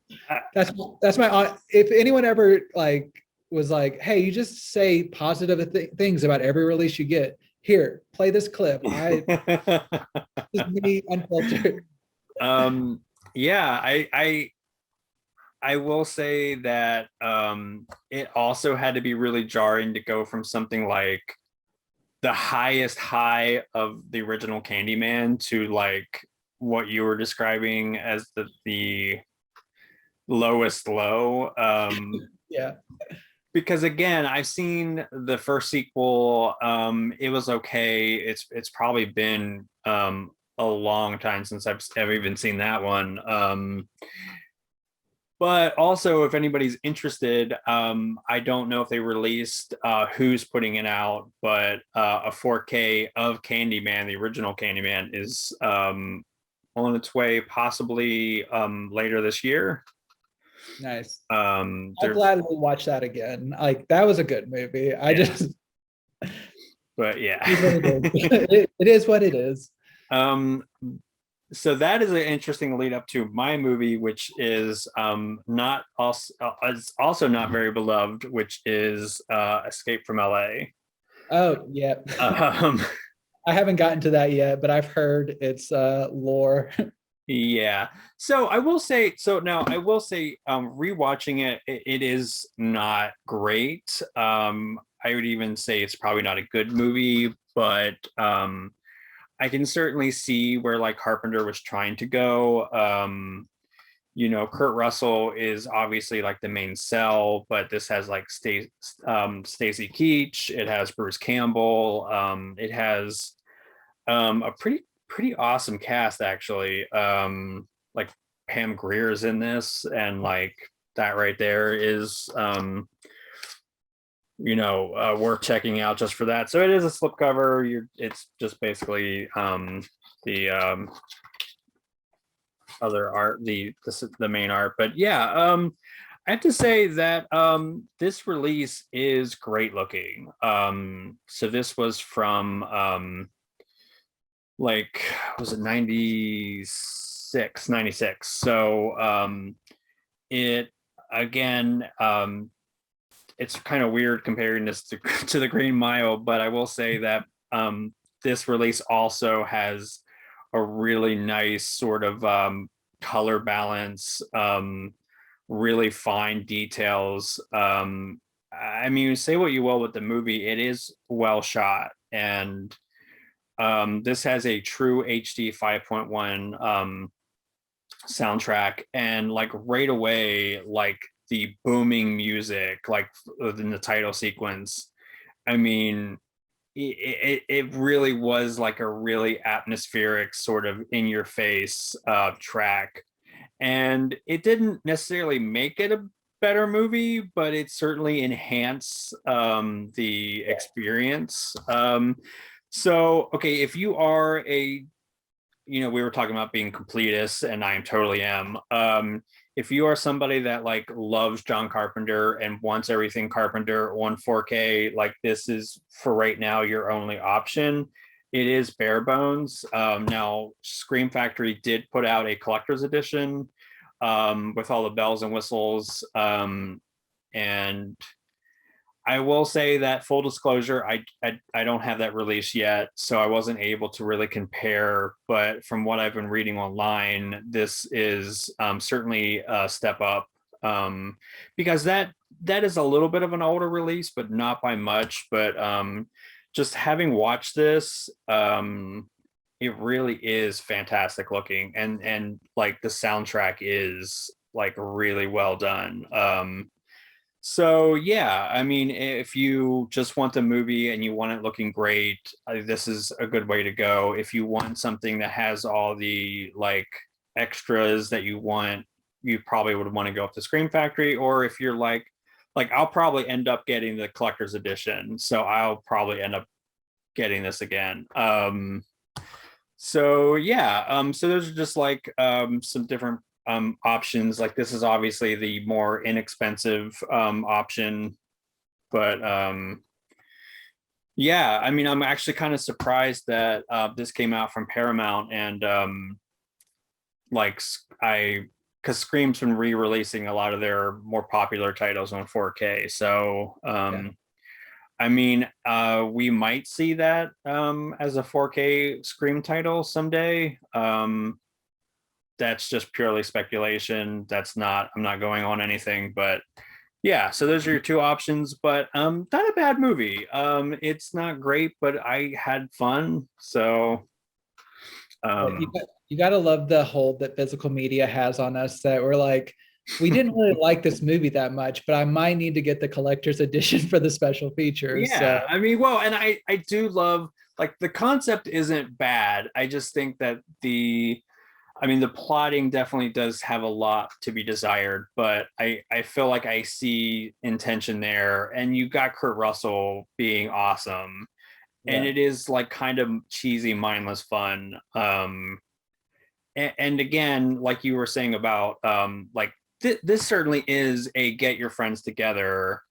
that's my if anyone ever like was like, hey, you just say positive things about every release you get. Here, play this clip. This is me unfiltered. um yeah, I will say that it also had to be really jarring to go from something like the highest high of the original Candyman to like what you were describing as the lowest low. Yeah. Because again, I've seen the first sequel. It was okay. It's probably been a long time since I've even seen that one. But also, if anybody's interested, I don't know if they released who's putting it out, but a 4K of Candyman, the original Candyman, is on its way, possibly later this year. Nice. I'll There's, gladly watch that again. Like that was a good movie. I yeah, just but yeah. it is what it is. It is what it is. um, so that is an interesting lead up to my movie, which is not also is also not very beloved, which is Escape from L.A. Oh, yeah. Um, I haven't gotten to that yet, but I've heard it's lore. yeah. So I will say, so now I will say, rewatching it is not great. I would even say it's probably not a good movie, but I can certainly see where like Carpenter was trying to go. Kurt Russell is obviously like the main cell, but this has like Stacy Keach, it has Bruce Campbell, it has a pretty awesome cast actually. Like Pam Grier's in this, and like that right there is worth checking out just for that. So it is a slipcover. It's just basically the other art, the main art. But yeah, I have to say that this release is great looking. So this was from like, was it 96, 96? So it again, it's kind of weird comparing this to the Green Mile, but I will say that this release also has a really nice sort of color balance, really fine details. I mean, say what you will with the movie, it is well shot, and this has a true HD 5.1 soundtrack, and like right away, like the booming music, like in the title sequence. I mean, it really was like a really atmospheric sort of in your face track, and it didn't necessarily make it a better movie, but it certainly enhanced the experience. So okay, if you are we were talking about being completist, and I totally am. If you are somebody that like loves John Carpenter and wants everything Carpenter on 4K, like this is for right now your only option. It is bare bones. Now, Scream Factory did put out a collector's edition with all the bells and whistles, and I will say that, full disclosure, I don't have that release yet, so I wasn't able to really compare. But from what I've been reading online, this is certainly a step up, because that is a little bit of an older release, but not by much. But just having watched this, it really is fantastic looking, and like the soundtrack is like really well done. So yeah, I mean, if you just want the movie and you want it looking great, this is a good way to go. If you want something that has all the like extras that you want, you probably would want to go up to Scream Factory. Or if you're like I'll probably end up getting the collector's edition, so I'll probably end up getting this again. So yeah, so those are just like some different options. Like this is obviously the more inexpensive option, but yeah, I mean, I'm actually kind of surprised that this came out from Paramount, and because Scream's been re-releasing a lot of their more popular titles on 4K. So Yeah. I mean, we might see that as a 4K Scream title someday. That's just purely speculation. I'm not going on anything, but yeah, so those are your two options, but not a bad movie. It's not great, but I had fun. So You um got, you got to love the hold that physical media has on us that we're like, we didn't really like this movie that much, but I might need to get the collector's edition for the special features. So yeah, I mean, well, and I do love, like, the concept isn't bad. I just think that the plotting definitely does have a lot to be desired, but I feel like I see intention there, and you got Kurt Russell being awesome, and yeah, it is like kind of cheesy, mindless fun. And again, like you were saying about like this certainly is a get your friends together,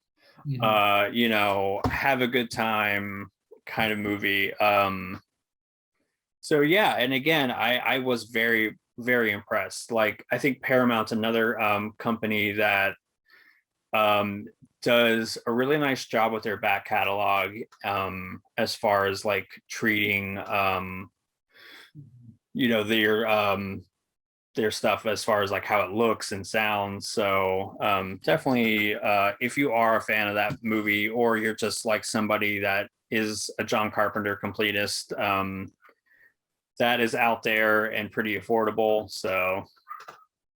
mhm. have a good time kind of movie. So yeah, and again, I was very, very impressed. Like, I think Paramount's another company that um does a really nice job with their back catalog, as far as like treating you know their their stuff as far as like how it looks and sounds. So definitely, if you are a fan of that movie, or you're just like somebody that is a John Carpenter completist, that is out there and pretty affordable. So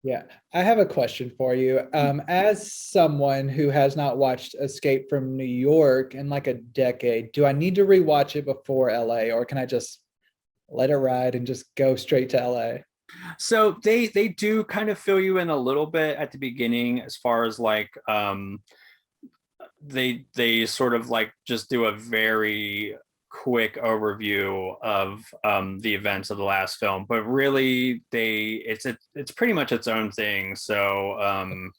Yeah, I have a question for you. As someone who has not watched Escape from New York in like a decade, do I need to rewatch it before LA, or can I just let it ride and just go straight to LA? they do kind of fill you in a little bit at the beginning, as far as like they sort of like just do a very quick overview of the events of the last film, but really it's pretty much its own thing. So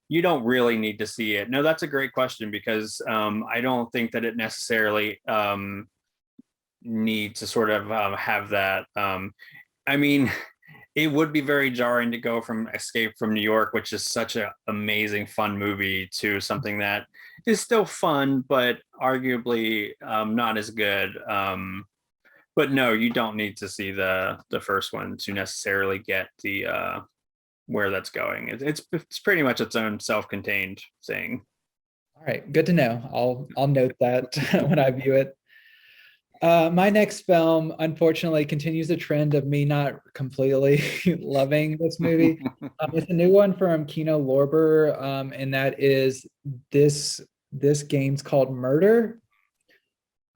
you don't really need to see it. No, that's a great question, because I don't think that it necessarily need to sort of have that. I mean, it would be very jarring to go from Escape from New York, which is such an amazing, fun movie, to something that is still fun, but arguably not as good. But no, you don't need to see the first one to necessarily get the where that's going. It's pretty much its own self-contained thing. All right, good to know. I'll note that when I view it. My next film, unfortunately, continues the trend of me not completely loving this movie. It's a new one from Kino Lorber, and that is this this game's called Murder,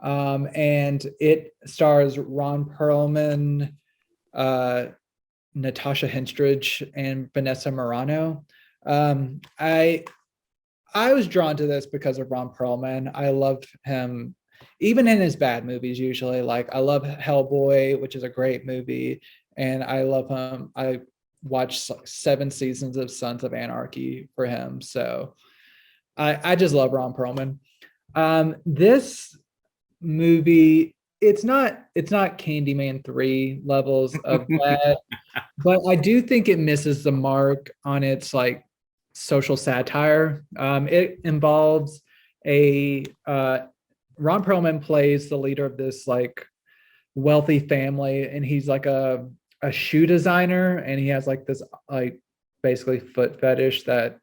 and it stars Ron Perlman, uh, Natasha Henstridge, and Vanessa Morano. Um, I I was drawn to this because of Ron Perlman. I love him, even in his bad movies. Usually, like I love Hellboy, which is a great movie, and I love him. I watched 7 seasons of Sons of Anarchy for him, so I just love Ron Perlman. This movie, it's not Candyman 3 levels of bad, but I do think it misses the mark on its like social satire. It involves a Ron Perlman plays the leader of this like wealthy family, and he's like a shoe designer, and he has like this like basically foot fetish that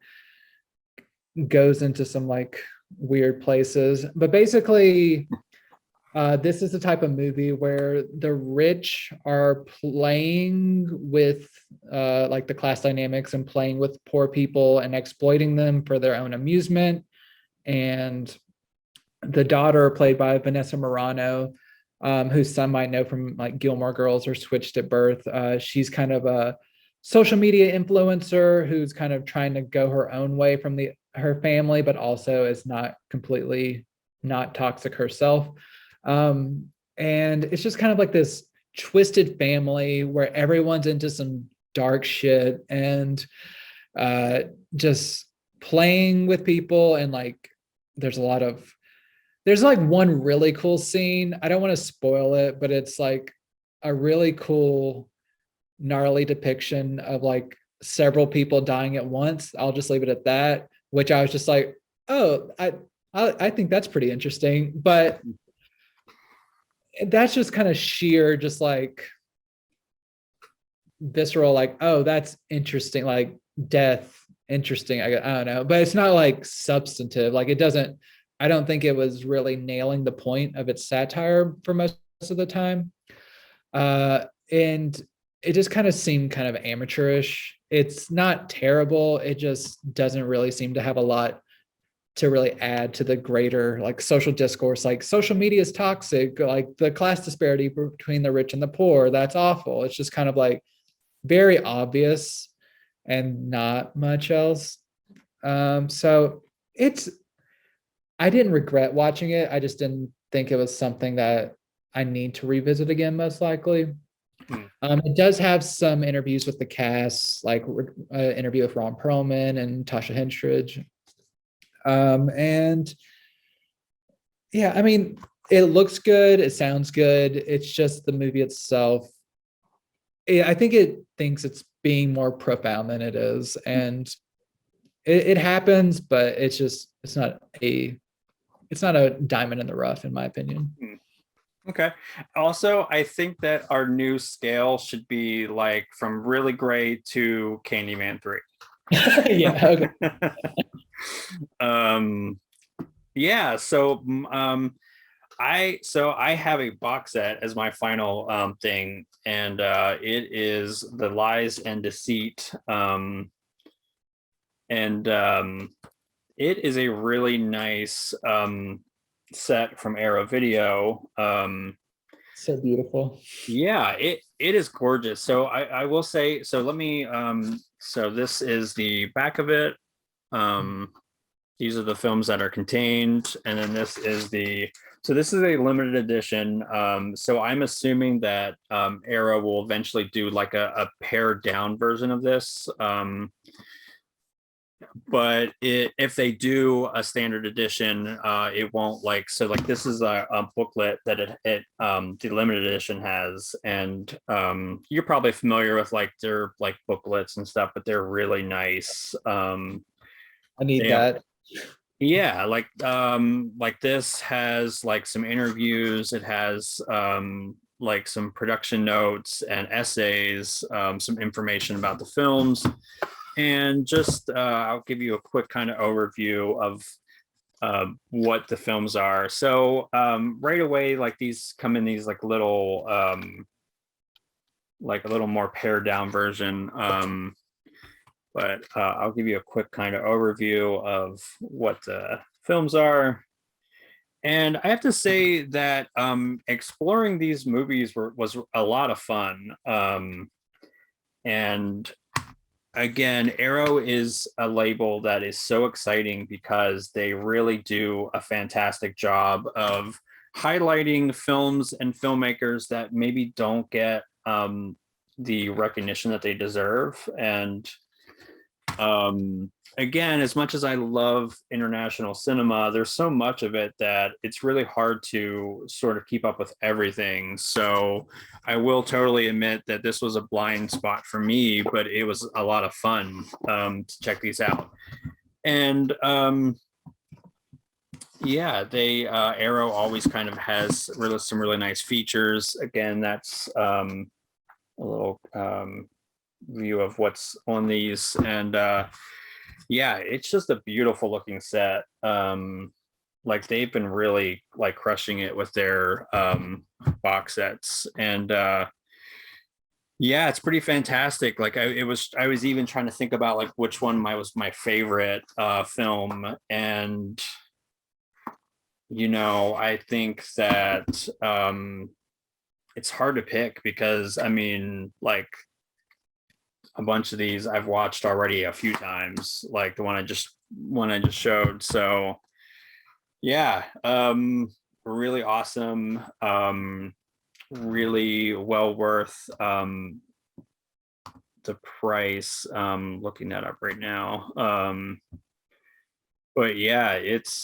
goes into some like weird places. But basically, this is the type of movie where the rich are playing with like the class dynamics and playing with poor people and exploiting them for their own amusement. And the daughter, played by Vanessa Morano, whose some might know from like Gilmore Girls or Switched at Birth, she's kind of a social media influencer who's kind of trying to go her own way from her family, but also is not completely not toxic herself. And it's just kind of like this twisted family where everyone's into some dark shit and uh, just playing with people. And like, there's a lot of, there's like one really cool scene. I don't want to spoil it, but it's like a really cool gnarly depiction of like several people dying at once. I'll just leave it at that, which I was just like, oh, I think that's pretty interesting. But that's just kind of sheer, just like visceral, like, oh, that's interesting, like death, interesting. I don't know, but it's not like substantive. Like it doesn't, I don't think it was really nailing the point of its satire for most of the time. And it just kind of seemed kind of amateurish. It's not terrible. It just doesn't really seem to have a lot to really add to the greater like social discourse. Like social media is toxic, like the class disparity between the rich and the poor, that's awful. It's just kind of like very obvious and not much else. So it's, I didn't regret watching it. I just didn't think it was something that I need to revisit again, most likely. It does have some interviews with the cast, like interview with Ron Perlman and Tasha Henstridge. And yeah, I mean, it looks good. It sounds good. It's just the movie itself. I think it thinks it's being more profound than it is. And it happens, but it's just, it's not a diamond in the rough, in my opinion. Okay. Also, I think that our new scale should be like from really great to Candyman 3. Yeah. Okay. Yeah, so I have a box set as my final thing, and it is The Lies and Deceit. And it is a really nice set from Arrow Video. So beautiful. Yeah, it is gorgeous. So I will say, so let me so this is the back of it. These are the films that are contained, and then this is this is a limited edition. So I'm assuming that Arrow will eventually do like a pared down version of this. But if they do a standard edition, it won't like, so like this is a booklet that the limited edition has, and you're probably familiar with like their like booklets and stuff, but they're really nice. I need that. Yeah, like this has like some interviews, it has like some production notes and essays, some information about the films, and just I'll give you a quick kind of overview of what the films are. So right away, like these come in these like like a little more pared down version. But I'll give you a quick kind of overview of what the films are. And I have to say that exploring these movies was a lot of fun. And again, Arrow is a label that is so exciting because they really do a fantastic job of highlighting films and filmmakers that maybe don't get the recognition that they deserve. And again, as much as I love international cinema, there's so much of it that it's really hard to sort of keep up with everything. So I will totally admit that this was a blind spot for me, but it was a lot of fun to check these out. And yeah, they Arrow always kind of has really some really nice features. Again, that's a little view of what's on these, and yeah, it's just a beautiful looking set. Like they've been really like crushing it with their box sets, and yeah, it's pretty fantastic. Like I was even trying to think about like which one was my favorite film, and I think that it's hard to pick because I mean, like a bunch of these I've watched already a few times, like the one I just showed. So yeah, really awesome, really well worth the price. Looking that up right now. But yeah, it's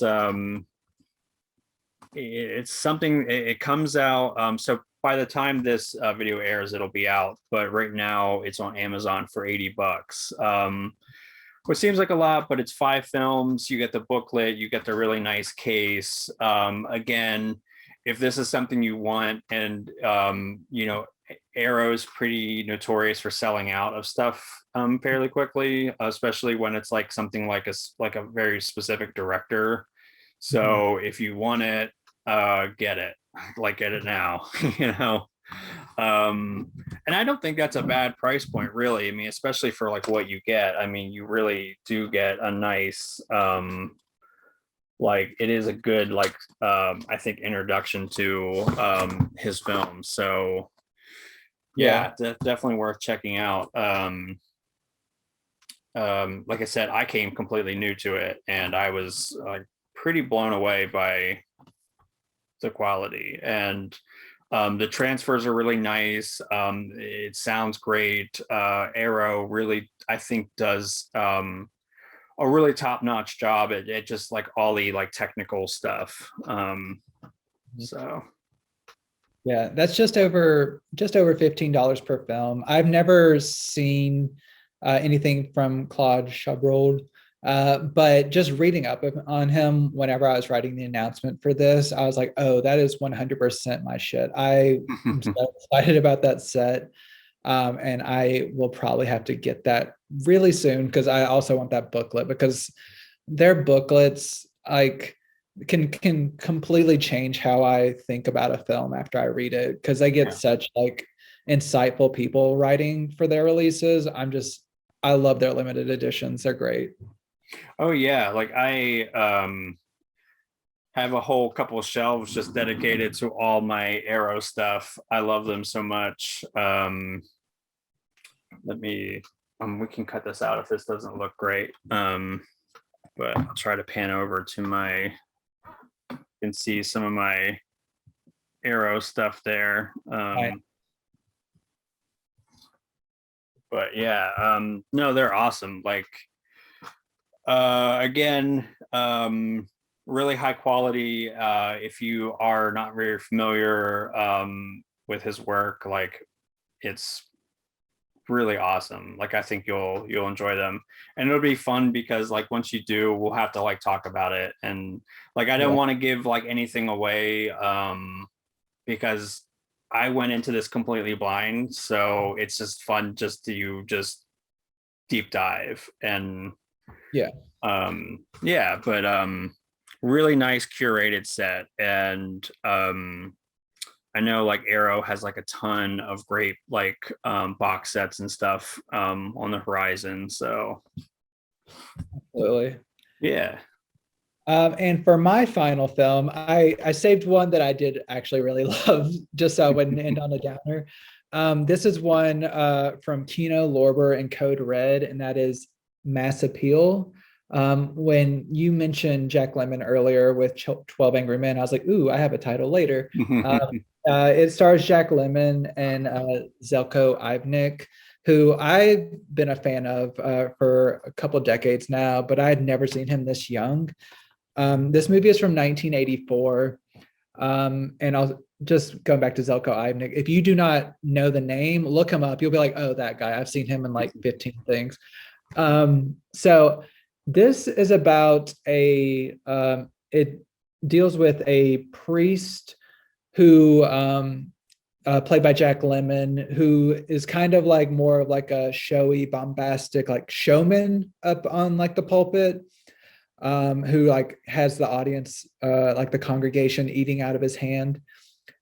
something, it comes out. So by the time this video airs, it'll be out. But right now, it's on Amazon for $80. Which seems like a lot, but it's 5 films. You get the booklet, you get the really nice case. Again, if this is something you want, and Arrow's pretty notorious for selling out of stuff fairly quickly, especially when it's like something like a very specific director. So if you want it, get it. Like, get it now. And I don't think that's a bad price point, really. I mean, especially for like what you get. I mean, you really do get a nice like, it is a good, like, I think, introduction to his films. So yeah, definitely worth checking out. Like I said, I came completely new to it, and I was pretty blown away by the quality. And the transfers are really nice. It sounds great. Arrow really, I think, does a really top-notch job at just like all the like technical stuff. So Yeah, that's just over $15 per film. I've never seen anything from Claude Chabrol, but just reading up on him whenever I was writing the announcement for this, I was like, oh, that is 100% my shit. I am so excited about that set. And I will probably have to get that really soon, because I also want that booklet, because their booklets like can completely change how I think about a film after I read it, because I get such like insightful people writing for their releases. I love their limited editions. They're great. Oh yeah, like I have a whole couple of shelves just dedicated to all my Arrow stuff. I love them so much. Let me we can cut this out if this doesn't look great. But I'll try to pan over to my, you can see some of my Arrow stuff there. Right. But yeah, no, they're awesome. Like, again, really high quality. If you are not very familiar with his work, like, it's really awesome. Like, I think you'll enjoy them, and it'll be fun because like once you do, we'll have to like talk about it. And like, I don't want to give like anything away because I went into this completely blind, so it's just fun just to just deep dive. And but really nice curated set. And I know like Arrow has like a ton of great like box sets and stuff on the horizon. So Absolutely. yeah. And for my final film, I saved one that I did actually really love, just so I wouldn't end on a downer. This is one from Kino Lorber and Code Red, and that is Mass Appeal. When you mentioned Jack Lemmon earlier with 12 Angry Men, I was like, ooh, I have a title later. It stars Jack Lemmon and Zelko Ivnik, who I've been a fan of for a couple decades now, but I had never seen him this young. This movie is from 1984. And I'll just go back to Zelko Ivnik. If you do not know the name, look him up. You'll be like, oh, that guy. I've seen him in like 15 things. So this is about it deals with a priest who, played by Jack Lemmon, who is kind of like more of like a showy, bombastic, like showman up on like the pulpit. Who like has the audience, like the congregation, eating out of his hand.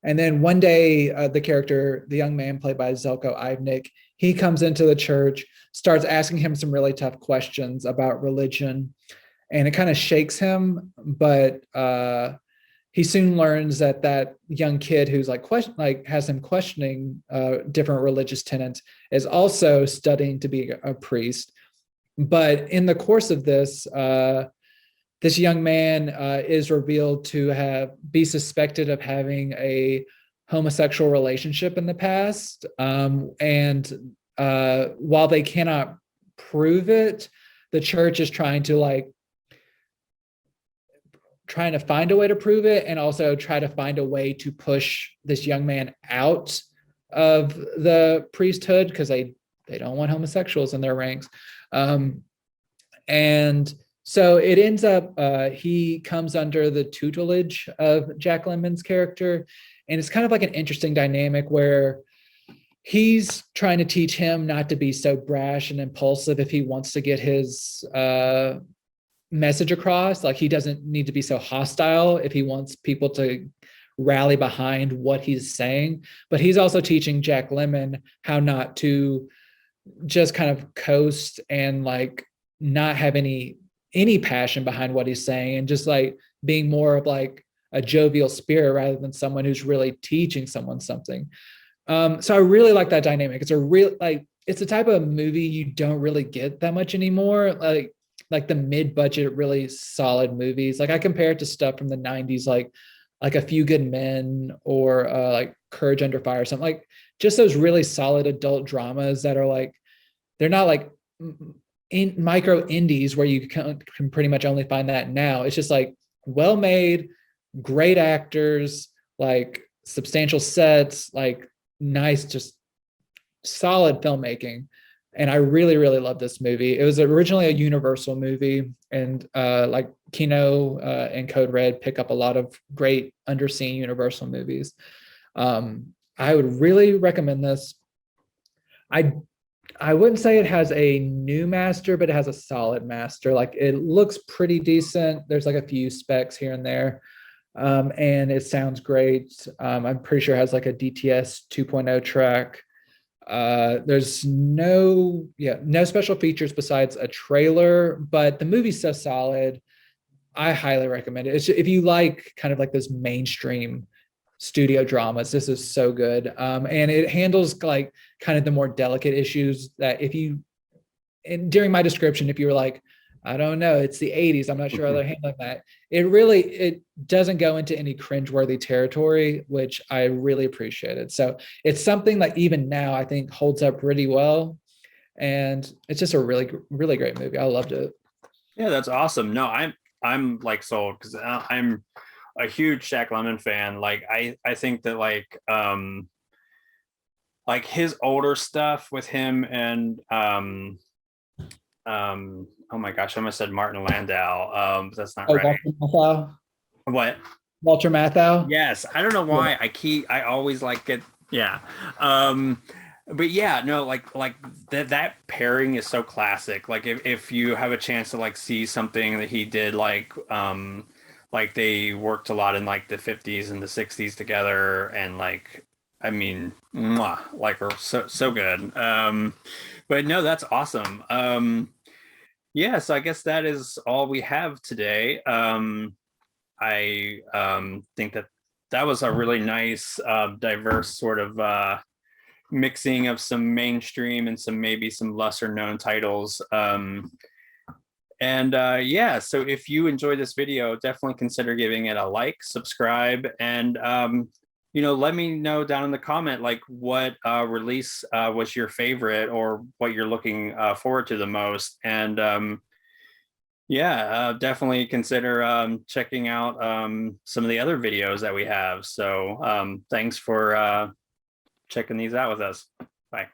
And then one day, the young man played by Zelko Ivnik, he comes into the church, starts asking him some really tough questions about religion, and it kind of shakes him. But he soon learns that young kid who's like has him questioning different religious tenets is also studying to be a priest. But in the course of this, this young man is revealed to be suspected of having a homosexual relationship in the past. And while they cannot prove it, the church is trying to like trying to find a way to prove it, and also try to find a way to push this young man out of the priesthood because they don't want homosexuals in their ranks. And so it ends up he comes under the tutelage of Jack Lemmon's character, and it's kind of like an interesting dynamic where he's trying to teach him not to be so brash and impulsive if he wants to get his message across. Like, he doesn't need to be so hostile if he wants people to rally behind what he's saying. But he's also teaching Jack Lemmon how not to just kind of coast and like not have any passion behind what he's saying, and just like being more of like a jovial spirit rather than someone who's really teaching someone something. So I really like that dynamic. It's a real, like, it's a type of movie you don't really get that much anymore. Like the mid-budget, really solid movies. Like, I compare it to stuff from the 90s, like A Few Good Men, or like Courage Under Fire, or something, like just those really solid adult dramas that are like, they're not like in micro indies where you can pretty much only find that now. It's just like well made, great actors, like substantial sets, like nice, just solid filmmaking. And I really, really love this movie. It was originally a Universal movie, and like Kino and Code Red pick up a lot of great underseen Universal movies. I would really recommend this. I wouldn't say it has a new master, but it has a solid master. Like, it looks pretty decent. There's like a few specs here and there. And it sounds great. I'm pretty sure it has like a DTS 2.0 track. There's no special features besides a trailer, but the movie's so solid. I highly recommend it. If you like kind of like those mainstream studio dramas, this is so good. And it handles like kind of the more delicate issues that and during my description, if you were like, I don't know, it's the 80s, I'm not sure how they're handling that. It doesn't go into any cringeworthy territory, which I really appreciated. So it's something that even now I think holds up pretty well. And it's just a really, really great movie. I loved it. Yeah, that's awesome. No, I'm like sold, because I'm a huge Jack Lemmon fan. Like, I think that like his older stuff with him and oh my gosh, I almost said Martin Landau. But that's not right. Walter Matthau. What? Walter Matthau. Yes, I don't know why I always like it. Yeah. But yeah, no, like that pairing is so classic. Like, if you have a chance to like see something that he did, like they worked a lot in like the 50s and the 60s together, and like, I mean, mwah, like, we're so good. But no, that's awesome. Yeah, so I guess that is all we have today. I think that was a really nice, diverse sort of mixing of some mainstream and maybe some lesser known titles. And yeah, so if you enjoyed this video, definitely consider giving it a like, subscribe, and let me know down in the comment like what release was your favorite, or what you're looking forward to the most. And yeah, definitely consider checking out some of the other videos that we have. So thanks for checking these out with us. Bye.